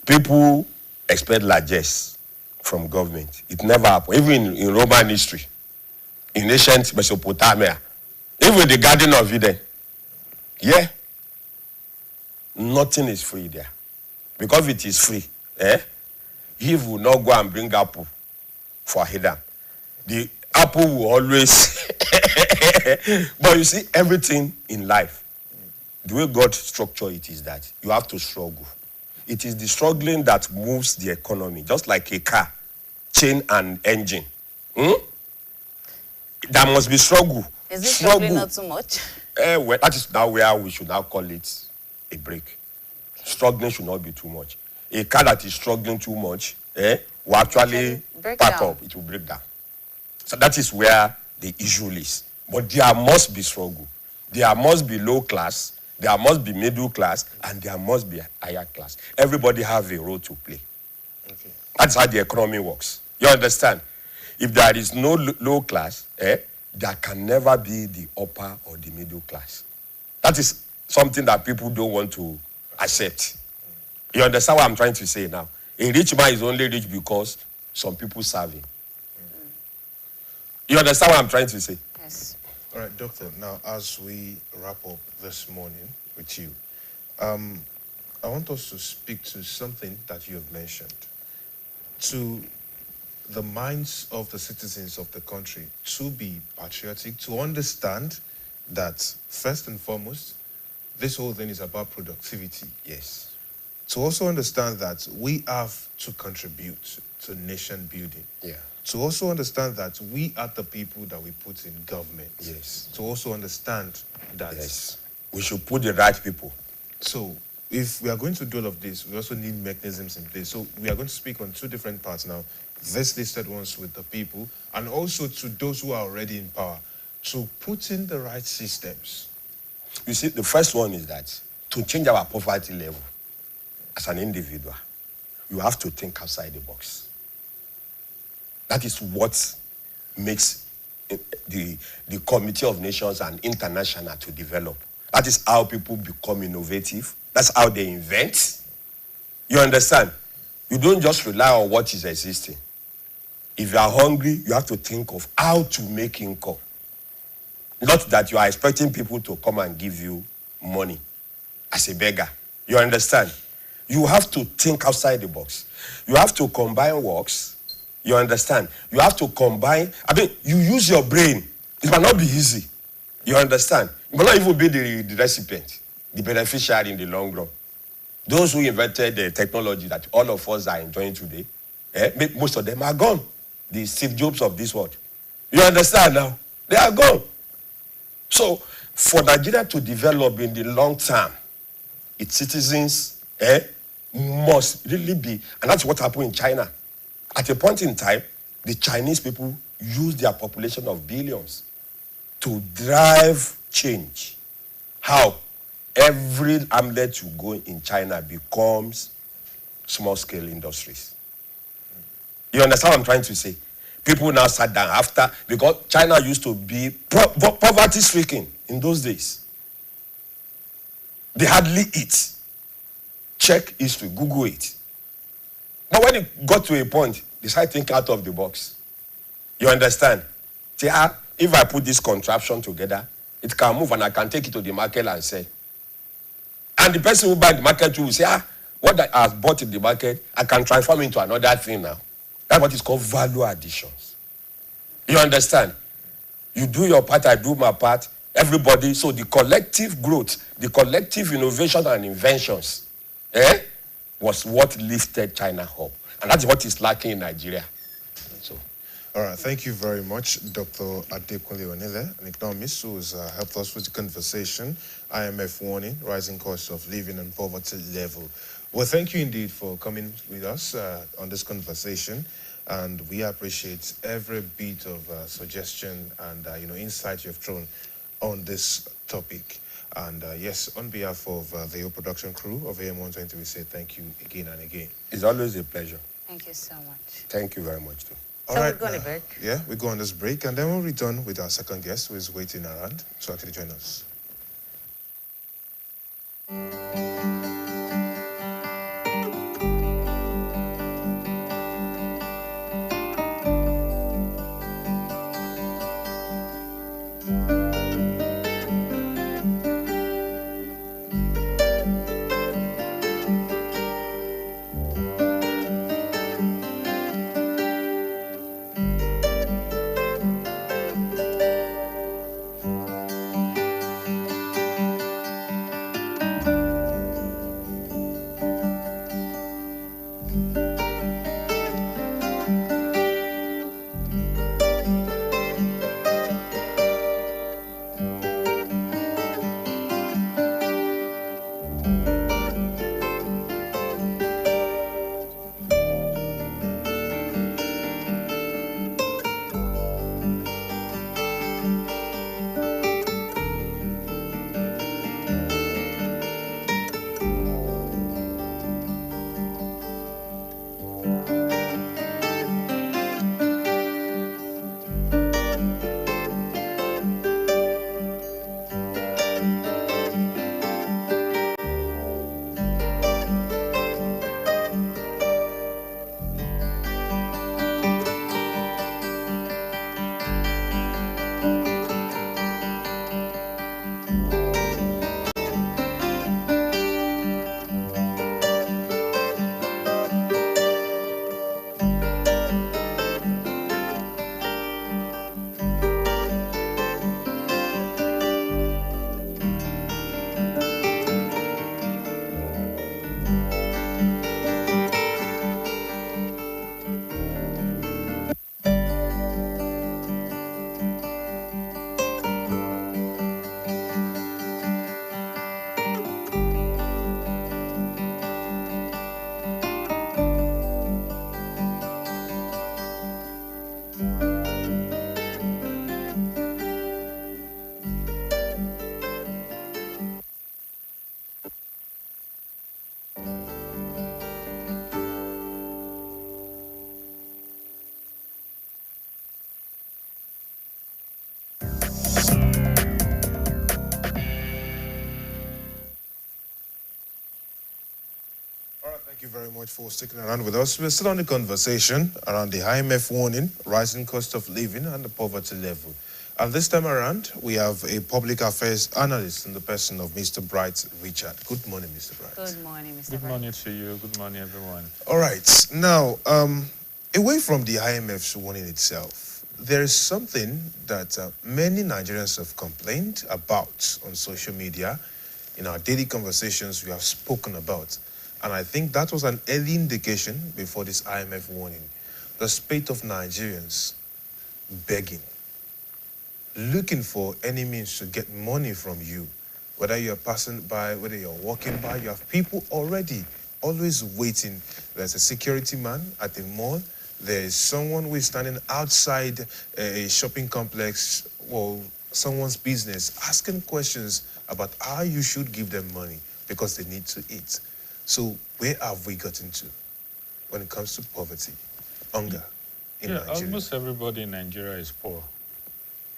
people expect largesse from government. It never happened. Even in Roman history, in ancient Mesopotamia, even the Garden of Eden, yeah, nothing is free there. Because it is free, Eve will not go and bring apple for Adam. The apple will always. But you see, everything in life, the way God structured it is that you have to struggle. It is the struggling that moves the economy, just like a car, chain and engine. There must be struggle. Is this struggling not too much? Well, that is now where we should now call it a break. Struggling should not be too much. A car that is struggling too much, will actually pack up. It will break down. So that is where the issue is. But there must be struggle. There must be low class, there must be middle class, and there must be higher class. Everybody have a role to play. Okay. That's how the economy works. You understand? If there is no low class, there can never be the upper or the middle class. That is something that people don't want to accept. You understand what I'm trying to say now? A rich man is only rich because some people serve him. You understand what I'm trying to say? Yes. All right, Doctor, now as we wrap up this morning with you, I want us to speak to something that you have mentioned. To the minds of the citizens of the country, to be patriotic, to understand that first and foremost, this whole thing is about productivity. Yes. To also understand that we have to contribute to nation building. Yeah. To also understand that we are the people that we put in government. Yes. To also understand that. Yes. We should put the right people. So, if we are going to do all of this, we also need mechanisms in place. So, we are going to speak on two different parts now. This listed ones with the people, and also to those who are already in power, to put in the right systems. You see, the first one is that to change our poverty level as an individual, you have to think outside the box. That is what makes the Committee of Nations and international to develop. That is how people become innovative. That's how they invent. You understand? You don't just rely on what is existing. If you are hungry, you have to think of how to make income. Not that you are expecting people to come and give you money. as a beggar. You understand? You have to think outside the box. You have to combine works. You understand? You have to combine. I mean, you use your brain. It might not be easy. You understand? You might not even be the recipient, the beneficiary in the long run. Those who invented the technology that all of us are enjoying today, most of them are gone. The Steve Jobs of this world. You understand now? They are gone. So, for Nigeria to develop in the long term, its citizens must really be, and that's what happened in China. At a point in time, the Chinese people used their population of billions to drive change. How? Every hamlet you go in China becomes small-scale industries. You understand what I'm trying to say? People now sat down after, because China used to be poverty-stricken in those days. They hardly eat. Check history, Google it. But when it got to a point, they started thinking out of the box. You understand? Say, if I put this contraption together, it can move and I can take it to the market and sell. And the person who buy the market will say, what I have bought in the market, I can transform into another thing now. That's what is called value additions. You understand? You do your part, I do my part, everybody. So the collective growth, the collective innovation and inventions, was what lifted China up. And that's what is lacking in Nigeria. So, all right, thank you very much, Dr. Adekunle Onile, an economist who has helped us with the conversation. IMF warning, rising costs of living and poverty level. Well, thank you indeed for coming with us on this conversation. And we appreciate every bit of suggestion and insight you've thrown on this topic. And yes, on behalf of the whole production crew of AM120, we say thank you again and again. It's always a pleasure. Thank you so much. Thank you very much, too. All So right, we're going to break. Yeah, we go on this break, and then we'll return with our second guest who is waiting around. So actually join us. Thank you very much for sticking around with us. We're still on the conversation around the IMF warning, rising cost of living and the poverty level. And this time around, we have a public affairs analyst in the person of Mr. Bright Richard. Good morning, Mr. Bright. Good morning, Mr. Good Bright. morning to you. Good morning, everyone. All right. Now, away from the IMF's warning itself, there is something that many Nigerians have complained about on social media. In our daily conversations, we have spoken about. And I think that was an early indication before this IMF warning. The spate of Nigerians begging, looking for any means to get money from you. Whether you're passing by, whether you're walking by, you have people already always waiting. There's a security man at the mall. There is someone who is standing outside a shopping complex or someone's business asking questions about how you should give them money because they need to eat. So where have we gotten to when it comes to poverty, hunger in Nigeria? Almost everybody in Nigeria is poor.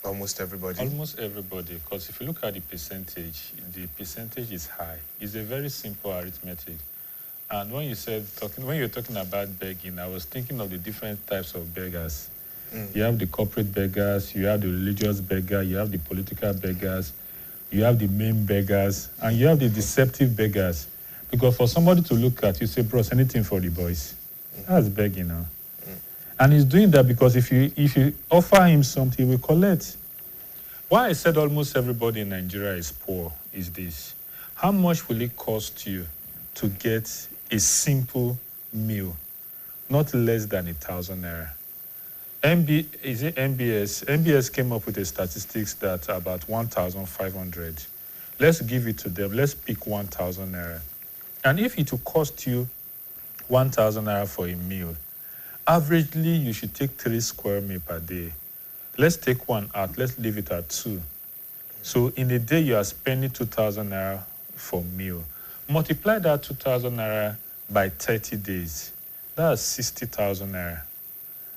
Almost everybody? Almost everybody, because if you look at the percentage is high. It's a very simple arithmetic. And when you're talking about begging, I was thinking of the different types of beggars. You have the corporate beggars, you have the religious beggar, you have the political beggars, you have the main beggars, and you have the deceptive beggars. Because for somebody to look at you, say, bros, anything for the boys. That's begging now. And he's doing that because if you offer him something, he will collect. Why I said almost everybody in Nigeria is poor is this. How much will it cost you to get a simple meal? Not less than 1,000 naira. MBS? MBS came up with the statistics that about 1,500. Let's give it to them. Let's pick 1,000 naira. And if it will cost you 1,000 naira for a meal, averagely, you should take 3 square meals per day. Let's take one out. Let's leave it at 2. So in a day, you are spending 2,000 naira for meal. Multiply that 2,000 naira by 30 days. That's 60,000 naira.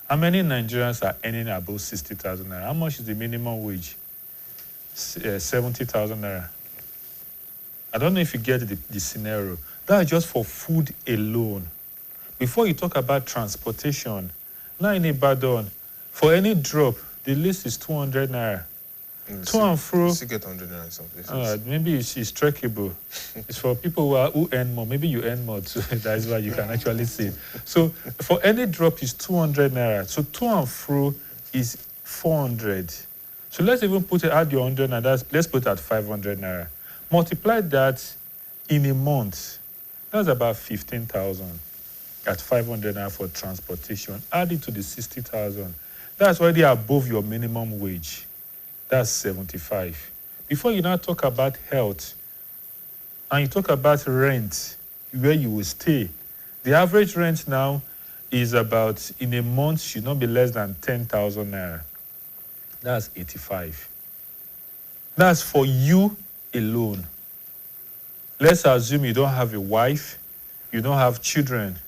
How many Nigerians are earning above 60,000 naira? How much is the minimum wage? 70,000 naira. I don't know if you get the scenario. That's just for food alone. Before you talk about transportation, now in Ibadan, for any drop, the list is 200 naira. To and fro. You still get 100 naira in some places. Maybe it's trackable. It's for people who earn more. Maybe you earn more too. That is why you can actually see. So for any drop is 200 naira. So to and fro is 400. So let's even add your 100 naira. Let's put it at 500 naira. Multiply that in a month. That's about 15,000. At 500 naira for transportation. Add it to the 60,000. That's already above your minimum wage. That's 75. Before you now talk about health and you talk about rent, where you will stay, the average rent now is about, in a month, should not be less than 10,000 naira. That's 85. That's for you alone. Let's assume you don't have a wife, you don't have children.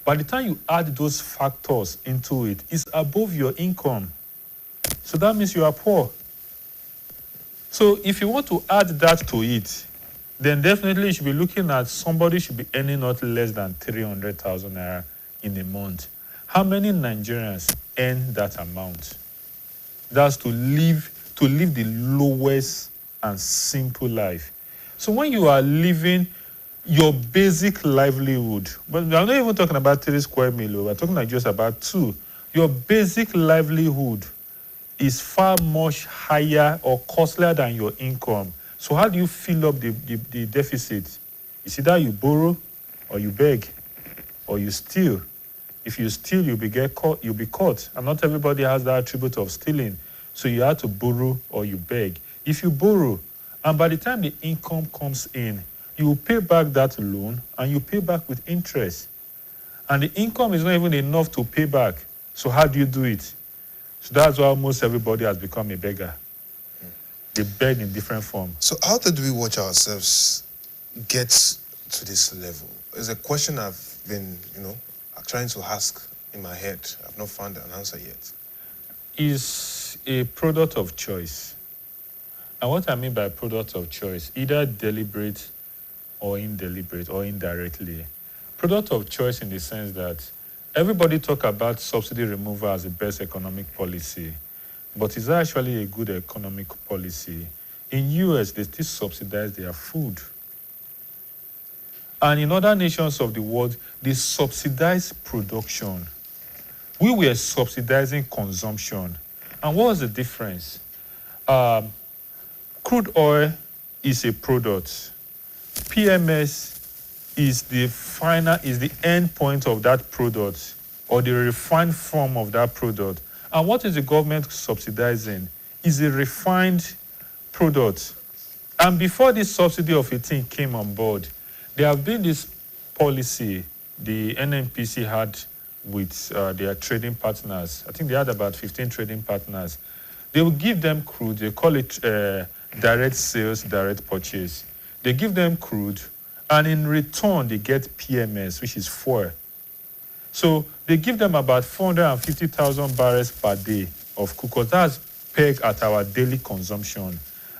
By the time you add those factors into it, it's above your income. So that means you are poor. So if you want to add that to it, then definitely you should be looking at somebody should be earning not less than 300,000 naira in a month. How many Nigerians earn that amount? That's to live the lowest and simple life. So when you are living your basic livelihood, but I'm not even talking about 3 square meal, we're talking like just about 2. Your basic livelihood is far much higher or costlier than your income. So how do you fill up the deficit? It's either you borrow or you beg or you steal. If you steal, you'll be caught. And not everybody has that attribute of stealing. So you have to borrow or you beg. If you borrow, and by the time the income comes in, you will pay back that loan and you pay back with interest. And the income is not even enough to pay back. So how do you do it? So that's why almost everybody has become a beggar. They beg in different forms. So how did we watch ourselves get to this level? It's a question I've been, trying to ask in my head. I've not found an answer yet. Is a product of choice. And what I mean by product of choice, either deliberate or indeliberate or indirectly. Product of choice in the sense that everybody talk about subsidy removal as the best economic policy. but it's actually a good economic policy. In US, they still subsidize their food. And in other nations of the world, they subsidize production. We were subsidizing consumption. And what was the difference? Crude oil is a product. PMS is the end point of that product, or the refined form of that product. And what is the government subsidizing? Is a refined product. And before this subsidy of a thing came on board, there have been this policy the NNPC had with their trading partners. I think they had about 15 trading partners. They will give them crude. They call it direct sales, direct purchase. They give them crude, and in return, they get PMS, which is fuel. So they give them about 450,000 barrels per day of crude, because that's pegged at our daily consumption.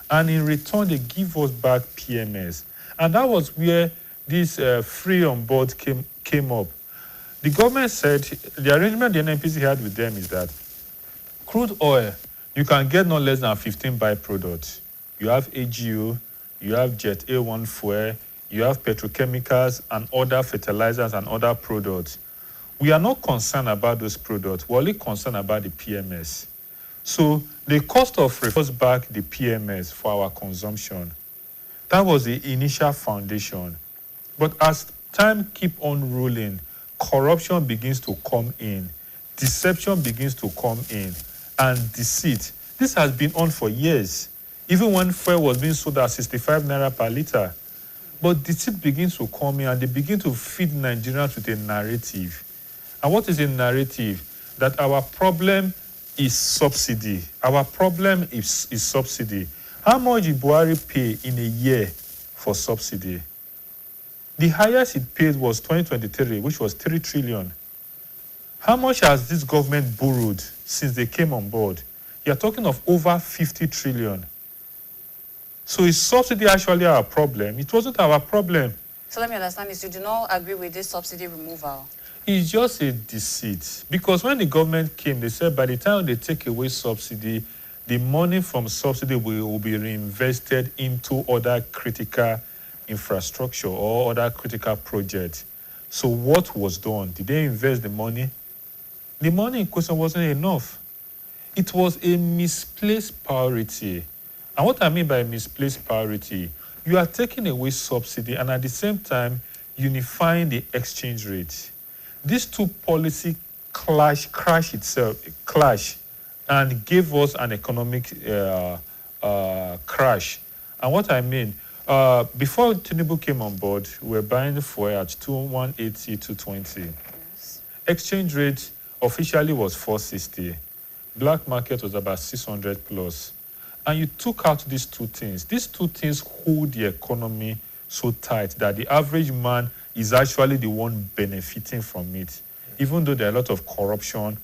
And in return, they give us back PMS. And that was where this free on board came up. The government said the arrangement the NNPC had with them is that crude oil, you can get no less than 15 byproducts. You have AGO, you have Jet A1 fuel, you have petrochemicals and other fertilizers and other products. We are not concerned about those products. We're only concerned about the PMS. So the cost of refers back the PMS for our consumption. That was the initial foundation. But as time keep on rolling, corruption begins to come in, deception begins to come in, and deceit. This has been on for years, even when fuel was being sold at 65 naira per liter. But deceit begins to come in, and they begin to feed Nigerians with a narrative. And what is a narrative? That our problem is subsidy. Our problem is subsidy. How much did Buhari pay in a year for subsidy? The highest it paid was 2023, which was 3 trillion. How much has this government borrowed since they came on board? You're talking of over 50 trillion. So is subsidy actually our problem? It wasn't our problem. So let me understand this. You do not agree with this subsidy removal? It's just a deceit. Because when the government came, they said by the time they take away subsidy, the money from subsidy will be reinvested into other critical infrastructure or other critical projects. So what was done? Did they invest the money? The money in question wasn't enough. It was a misplaced priority. And what I mean by misplaced priority, you are taking away subsidy and at the same time unifying the exchange rate. These two policies clash and gave us an economic crash. And what I mean, before Tinubu came on board, we were buying fuel at 180, 220. Yes. Exchange rate officially was 460. Black market was about 600 plus. And you took out these two things. These two things hold the economy so tight that the average man is actually the one benefiting from it, even though there are a lot of corruption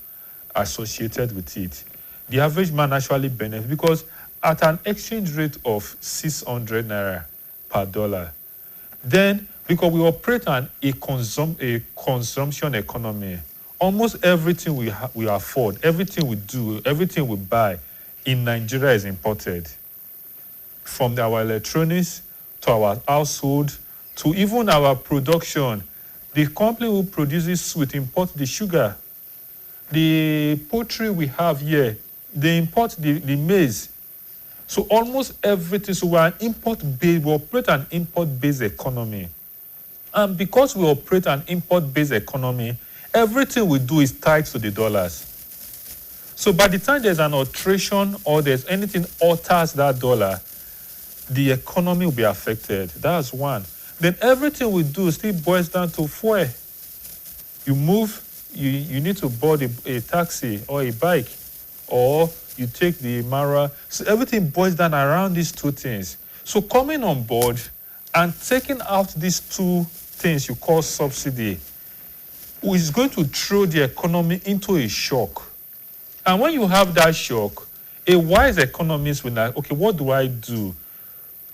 associated with it. The average man actually benefits because at an exchange rate of 600 naira per dollar, then because we operate on a consumption economy, almost everything we afford, everything we do, everything we buy in Nigeria is imported. From our electronics to our household to even our production. The company who produces sweet import the sugar. The poultry we have here, they import the maize. So almost everything, so we operate an import-based economy. And because we operate an import-based economy, everything we do is tied to the dollars. So by the time there's an alteration or there's anything alters that dollar, the economy will be affected. That's one. Then everything we do still boils down to fuel. You move, you need to board a taxi or a bike, or you take the Mara. So everything boils down around these two things. So coming on board and taking out these two things you call subsidy is going to throw the economy into a shock. And when you have that shock, a wise economist will know, okay, what do I do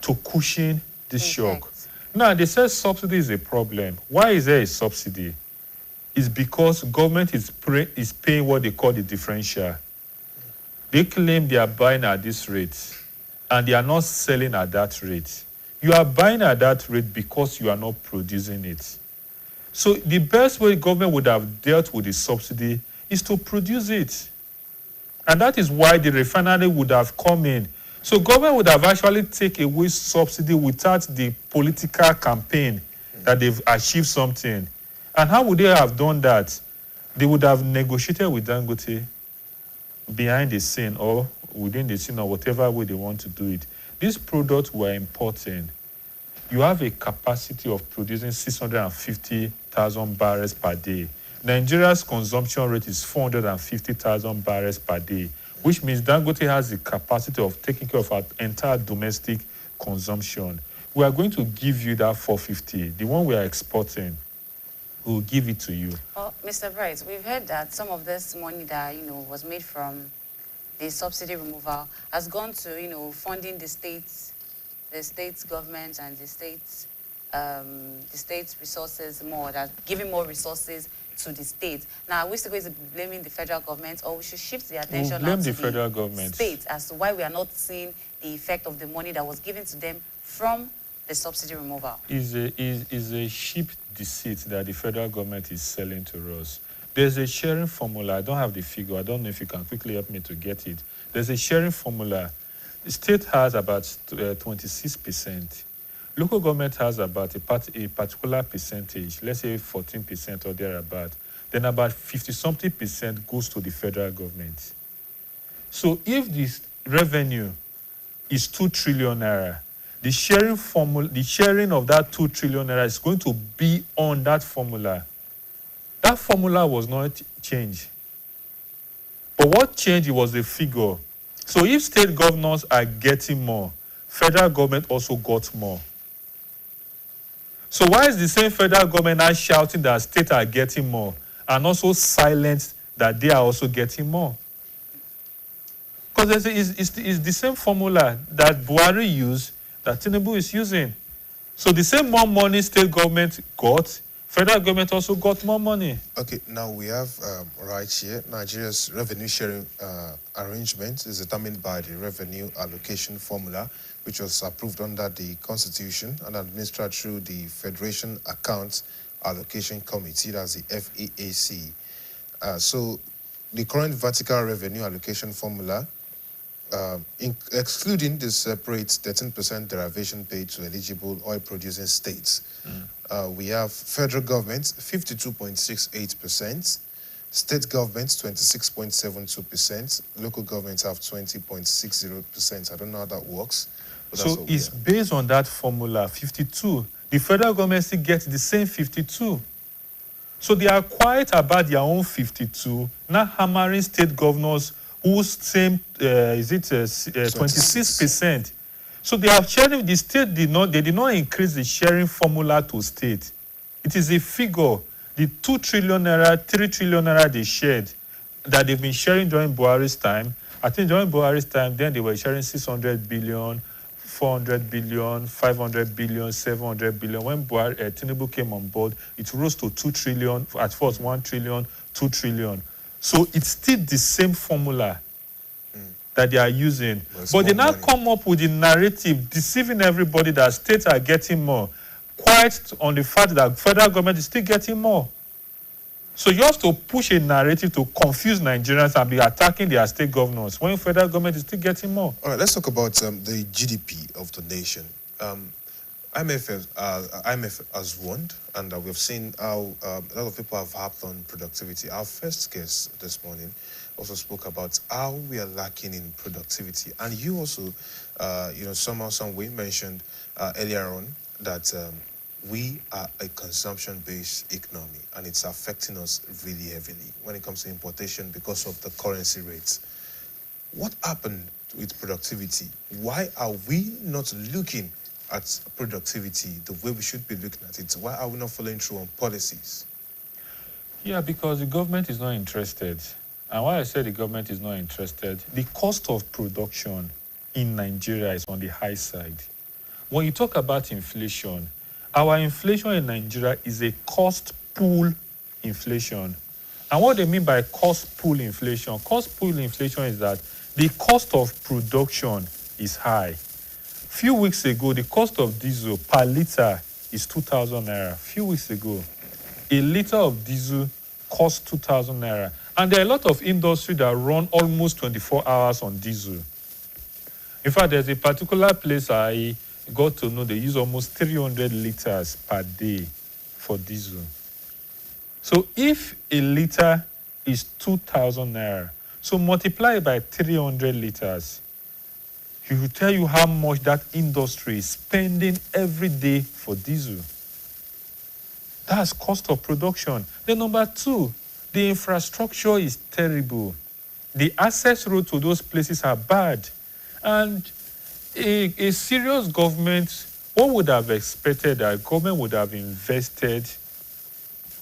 to cushion this shock? Now, they say subsidy is a problem. Why is there a subsidy? It's because government is paying what they call the differential. They claim they are buying at this rate, and they are not selling at that rate. You are buying at that rate because you are not producing it. So the best way the government would have dealt with the subsidy is to produce it. And that is why the refinery would have come in. So government would have actually taken away subsidy without the political campaign that they've achieved something. And how would they have done that? They would have negotiated with Dangote behind the scene or within the scene or whatever way they want to do it. These products were important. You have a capacity of producing 650,000 barrels per day. Nigeria's consumption rate is 450,000 barrels per day, which means Dangote has the capacity of taking care of our entire domestic consumption. We are going to give you that 450, the one we are exporting. We'll give it to you. Well, Mr. Bright, we've heard that some of this money that, was made from the subsidy removal has gone to, funding the states government and the states resources more, that giving more resources to the states. Now, are we still going to be blaming the federal government, or we should shift the attention Blame now the to federal the government states as to why we are not seeing the effect of the money that was given to them from the subsidy removal? Is a cheap deceit that the federal government is selling to us. There's a sharing formula. I don't have the figure. I don't know if you can quickly help me to get it. There's a sharing formula. The state has about 26%. Local government has about a particular percentage, let's say 14% or thereabout. Then about 50-something% goes to the federal government. So if this revenue is 2 trillion naira, the sharing of that 2 trillion naira is going to be on that formula. That formula was not changed. But what changed was the figure. So if state governors are getting more, federal government also got more. So why is the same federal government now shouting that states are getting more and also silent that they are also getting more? Because it's the same formula that Buhari used that Tinubu is using. So the same more money state government got, federal government also got more money. Okay, now we have right here, Nigeria's revenue sharing arrangement is determined by the revenue allocation formula, which was approved under the Constitution and administered through the Federation Accounts Allocation Committee, that's the FEAC. So the current vertical revenue allocation formula, excluding the separate 13% derivation paid to eligible oil-producing states, we have federal government 52.68%, state governments 26.72%, local governments have 20.60%. I don't know how that works. So it's based on that formula, 52. The federal government still gets the same 52. So they are quiet about their own 52, now hammering state governors whose same, 26%. So they have sharing, the state did not increase the sharing formula to state. It is a figure, the 2 trillion naira, 3 trillion naira they shared, that they've been sharing during Buhari's time. I think during Buhari's time, then they were sharing 600 billion, 400 billion, 500 billion, 700 billion. When Tinubu came on board, it rose to 2 trillion, at first 1 trillion, 2 trillion. So it's still the same formula that they are using. But they now come up with the narrative, deceiving everybody that states are getting more, quite on the fact that federal government is still getting more. So you have to push a narrative to confuse Nigerians and be attacking their state governors when federal government is still getting more. All right, let's talk about the GDP of the nation. IMF has warned, and we've seen how a lot of people have harped on productivity. Our first guest this morning also spoke about how we are lacking in productivity. And you also, somehow, some way mentioned earlier on that we are a consumption-based economy, and it's affecting us really heavily when it comes to importation because of the currency rates. What happened with productivity? Why are we not looking at productivity the way we should be looking at it? Why are we not following through on policies? Yeah, because the government is not interested. And why I say the government is not interested, the cost of production in Nigeria is on the high side. When you talk about inflation, our inflation in Nigeria is a cost pool inflation. And what they mean by cost pool inflation is that the cost of production is high. Few weeks ago, the cost of diesel per liter is 2,000 naira. Few weeks ago, a liter of diesel costs 2,000 naira. And there are a lot of industry that run almost 24 hours on diesel. In fact, there's a particular place I got to know they use almost 300 liters per day for diesel. So if a liter is 2,000 naira, so multiply it by 300 liters, he will tell you how much that industry is spending every day for diesel. That's cost of production. Then number two, the infrastructure is terrible. The access road to those places are bad. And a serious government, what would have expected that government would have invested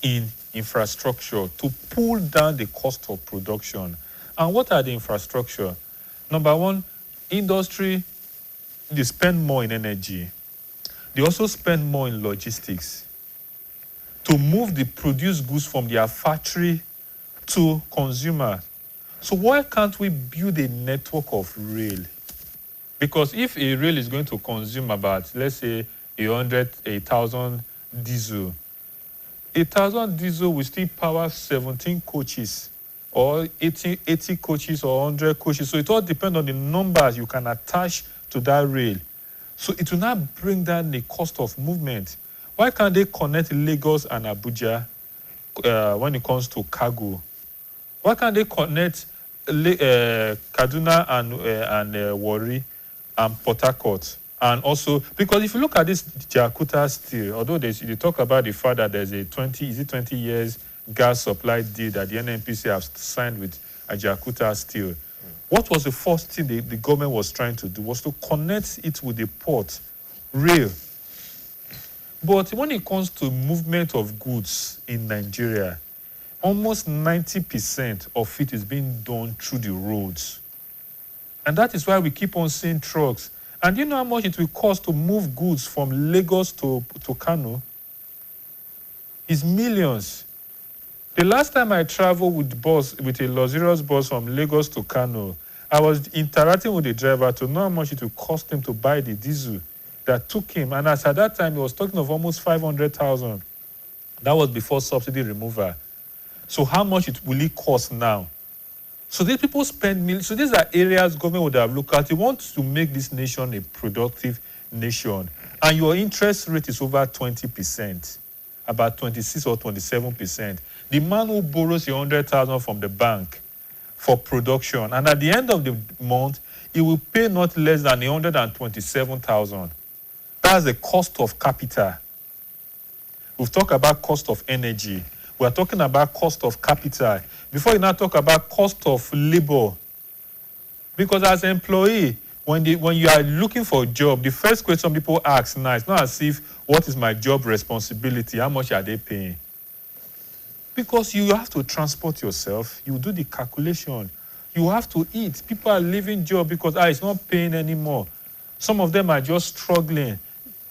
in infrastructure to pull down the cost of production. And what are the infrastructure? Number one, industry, they spend more in energy. They also spend more in logistics to move the produced goods from their factory to consumer. So why can't we build a network of rail? Because if a rail is going to consume about, let's say, 1,000 diesel, 1,000 diesel will still power 17 coaches or 80 coaches or 100 coaches. So it all depends on the numbers you can attach to that rail. So it will not bring down the cost of movement. Why can't they connect Lagos and Abuja when it comes to cargo? Why can't they connect Kaduna and Warri and Port Harcourt? And also, because if you look at this Jakarta Steel, although they talk about the fact that there's a 20 years gas supply deal that the NNPC have signed with Jakarta Steel, what was the first thing the government was trying to do was to connect it with the port, rail. But when it comes to movement of goods in Nigeria, almost 90% of it is being done through the roads. And that is why we keep on seeing trucks. And do you know how much it will cost to move goods from Lagos to Kano? It's millions. The last time I traveled with a luxurious bus from Lagos to Kano, I was interacting with the driver to know how much it will cost him to buy the diesel that took him. And as at that time, he was talking of almost 500,000. That was before subsidy removal. So how much will it cost now? So these people spend millions. So these are areas government would have looked at. You want to make this nation a productive nation, and your interest rate is over 20%, about 26 or 27%. The man who borrows 100,000 from the bank for production, and at the end of the month, he will pay not less than 127,000. That's the cost of capital. We've talked about cost of energy. We are talking about cost of capital. Before you now talk about cost of labor. Because as an employee, when you are looking for a job, the first question people ask now is not as if, what is my job responsibility? How much are they paying? Because you have to transport yourself. You do the calculation. You have to eat. People are leaving job because it's not paying anymore. Some of them are just struggling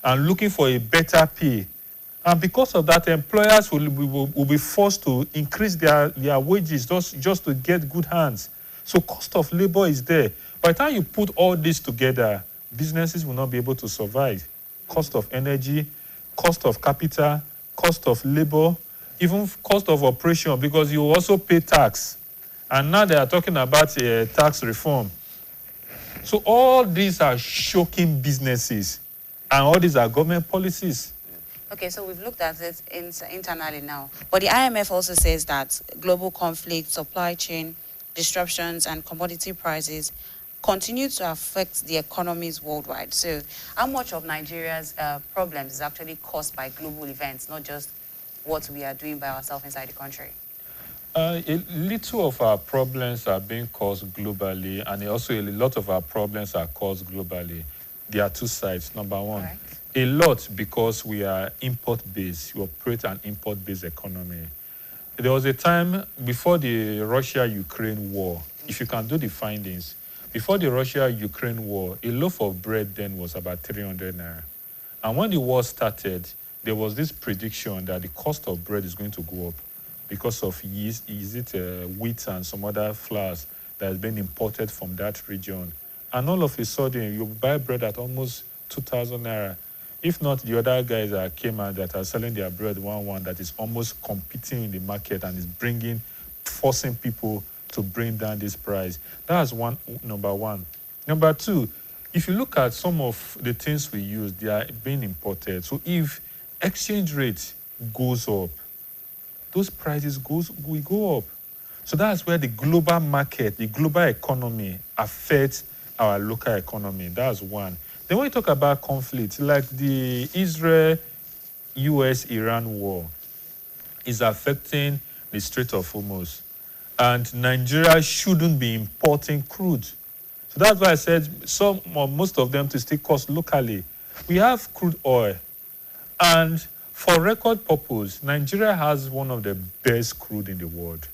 and looking for a better pay. And because of that, employers will be forced to increase their wages just to get good hands. So cost of labor is there. By the time you put all this together, businesses will not be able to survive. Cost of energy, cost of capital, cost of labor, even cost of operation, because you also pay tax. And now they are talking about tax reform. So all these are shocking businesses, and all these are government policies. Okay, so we've looked at it internally now. But the IMF also says that global conflict, supply chain disruptions, and commodity prices continue to affect the economies worldwide. So how much of Nigeria's problems is actually caused by global events, not just what we are doing by ourselves inside the country? A little of our problems are being caused globally, and also a lot of our problems are caused globally. There are two sides. Number one, right. A lot because we are import-based. We operate an import-based economy. There was a time before the Russia-Ukraine war, if you can do the findings, before the Russia-Ukraine war, a loaf of bread then was about 300 naira. And when the war started, there was this prediction that the cost of bread is going to go up because of yeast, wheat and some other flours that has been imported from that region. And all of a sudden, you buy bread at almost 2,000 naira. If not the other guys that came out that are selling their bread 1-1, that is almost competing in the market and is forcing people to bring down this price. That's number one. Number two, if you look at some of the things we use, they are being imported. So if exchange rate goes up, those prices will go up. So that's where the global market, the global economy affects our local economy. That's one. Then when you talk about conflict, like the Israel-US-Iran war is affecting the Strait of Hormuz. And Nigeria shouldn't be importing crude. So that's why I said some or most of them to stay cost locally. We have crude oil. And for record purpose, Nigeria has one of the best crude in the world.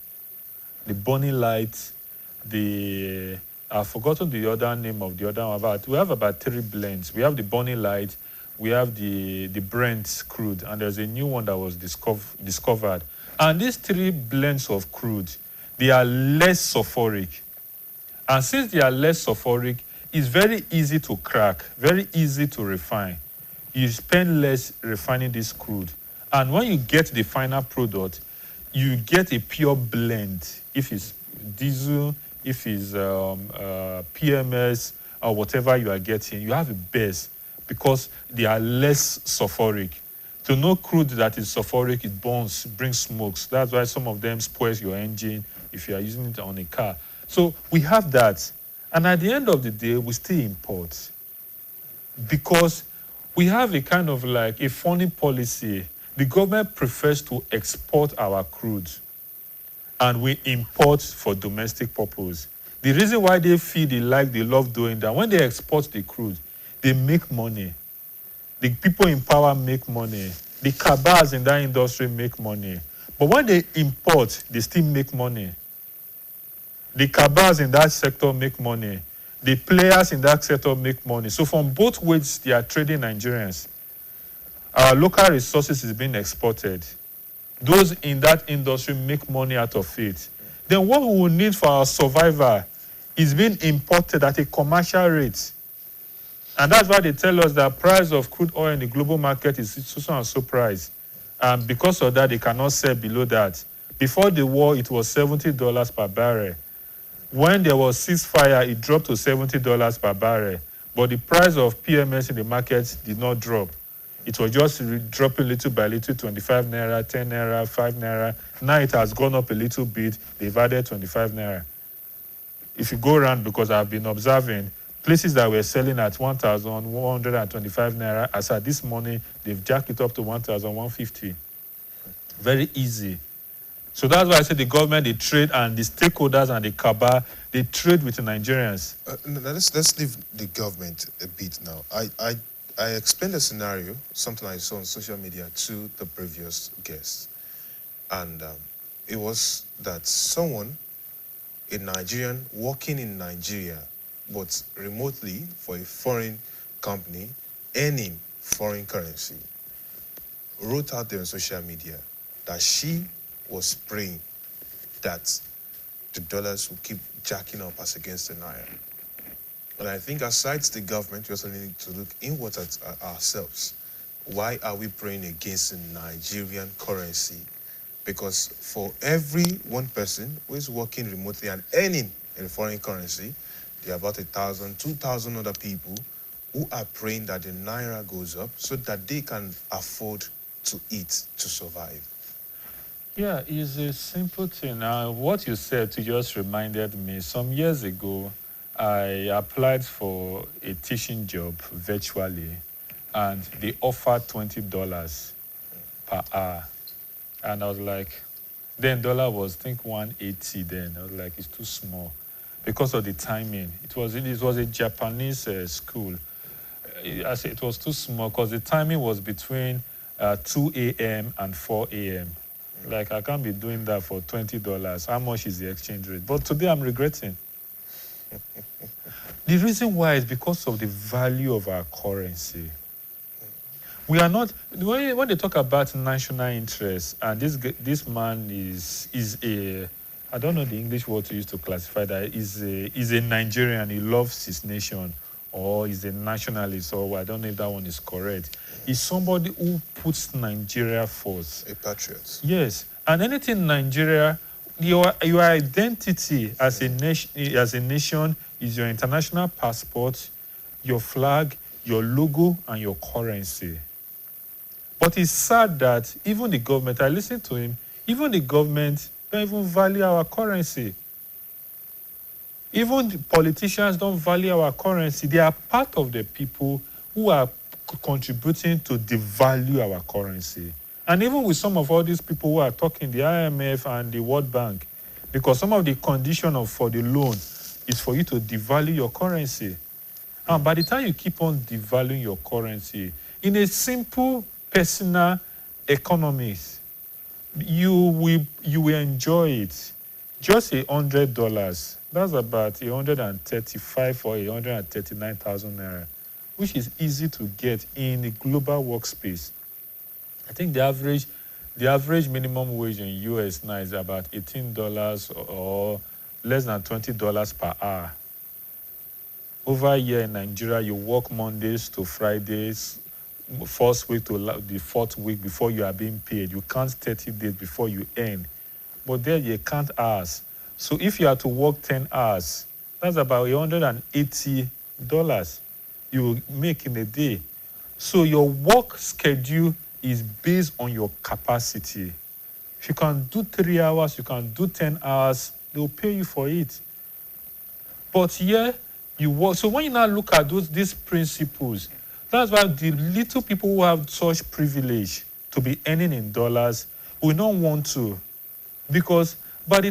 The Bonny Light, I've forgotten the other name of the other one, we have about 3 blends. We have the Bonny Light, we have the Brent crude, and there's a new one that was discovered. And these 3 blends of crude, they are less sulfuric. And since they are less sulfuric, it's very easy to crack, very easy to refine. You spend less refining this crude. And when you get the final product, you get a pure blend. If it's diesel, if it's PMS, or whatever you are getting, you have the best because they are less sulfuric. To know crude that is sulfuric, it burns, brings smokes. That's why some of them spoils your engine if you are using it on a car. So we have that. And at the end of the day, we still import. Because we have a kind of like a funny policy. The government prefers to export our crude and we import for domestic purpose. The reason why they feel they love doing that, when they export the crude, they make money. The people in power make money. The cabals in that industry make money. But when they import, they still make money. The cabals in that sector make money. The players in that sector make money. So from both ways, they are trading Nigerians. Our local resources is being exported. Those in that industry make money out of it. Then what we will need for our survival is being imported at a commercial rate. And that's why they tell us that price of crude oil in the global market is so and so price. And because of that, they cannot sell below that. Before the war, it was $70 per barrel. When there was ceasefire, it dropped to $70 per barrel. But the price of PMS in the market did not drop. It was just dropping little by little, 25 naira, 10 naira, 5 naira. Now it has gone up a little bit. They've added 25 naira. If you go around, because I've been observing, places that were selling at 1,125 naira, as at this morning, they've jacked it up to 1,150. Very easy. So that's why I say the government, they trade, and the stakeholders and the cabal, they trade with the Nigerians. Let's leave the government a bit now. I explained a scenario, something I saw on social media, to the previous guest. And it was that someone, a Nigerian, working in Nigeria, but remotely for a foreign company, earning foreign currency, wrote out there on social media that she was praying that the dollars will keep jacking up as against the naira. And I think aside the government, we also need to look inward at ourselves. Why are we praying against the Nigerian currency? Because for every one person who is working remotely and earning in foreign currency, there are about 1,000, 2,000 other people who are praying that the naira goes up so that they can afford to eat, to survive. Yeah, it's a simple thing. What you said just reminded me. Some years ago, I applied for a teaching job virtually, and they offered $20 per hour. And I was like, then dollar was, I think, 180 then. I was like, it's too small because of the timing. It was a Japanese school. I said it was too small because the timing was between 2 a.m. and 4 a.m. Like, I can't be doing that for $20. How much is the exchange rate? But today I'm regretting. The reason why is because of the value of our currency. We are not, when they talk about national interest, and this man is I don't know the English word to use to classify that. Is a Nigerian. He loves his nation, or is a nationalist, or I don't know if that one is correct. Is somebody who puts Nigeria first. A patriot. Yes, and anything Nigeria, your identity as a nation is your international passport, your flag, your logo, and your currency. But it's sad that even the government, I listened to him, even the government don't even value our currency. Even the politicians don't value our currency. They are part of the people who are contributing to devalue our currency. And even with some of all these people who are talking, the IMF and the World Bank, because some of the condition for the loan is for you to devalue your currency. And by the time you keep on devaluing your currency, in a simple personal economics, you will enjoy it. Just $100, that's about 135 or 139,000 naira, which is easy to get in a global workspace. I think the average minimum wage in US now is about $18 or less than $20 per hour. Over here in Nigeria, you work Mondays to Fridays, first week to the fourth week before you are being paid. You count 30 days before you earn. But there you count hours. So if you are to work 10 hours, that's about $180 you will make in a day. So your work schedule is based on your capacity. If you can do 3 hours, you can do 10 hours, they'll pay you for it. But here, you work. So when you now look at these principles, that's why the little people who have such privilege to be earning in dollars will not want to. Because by the time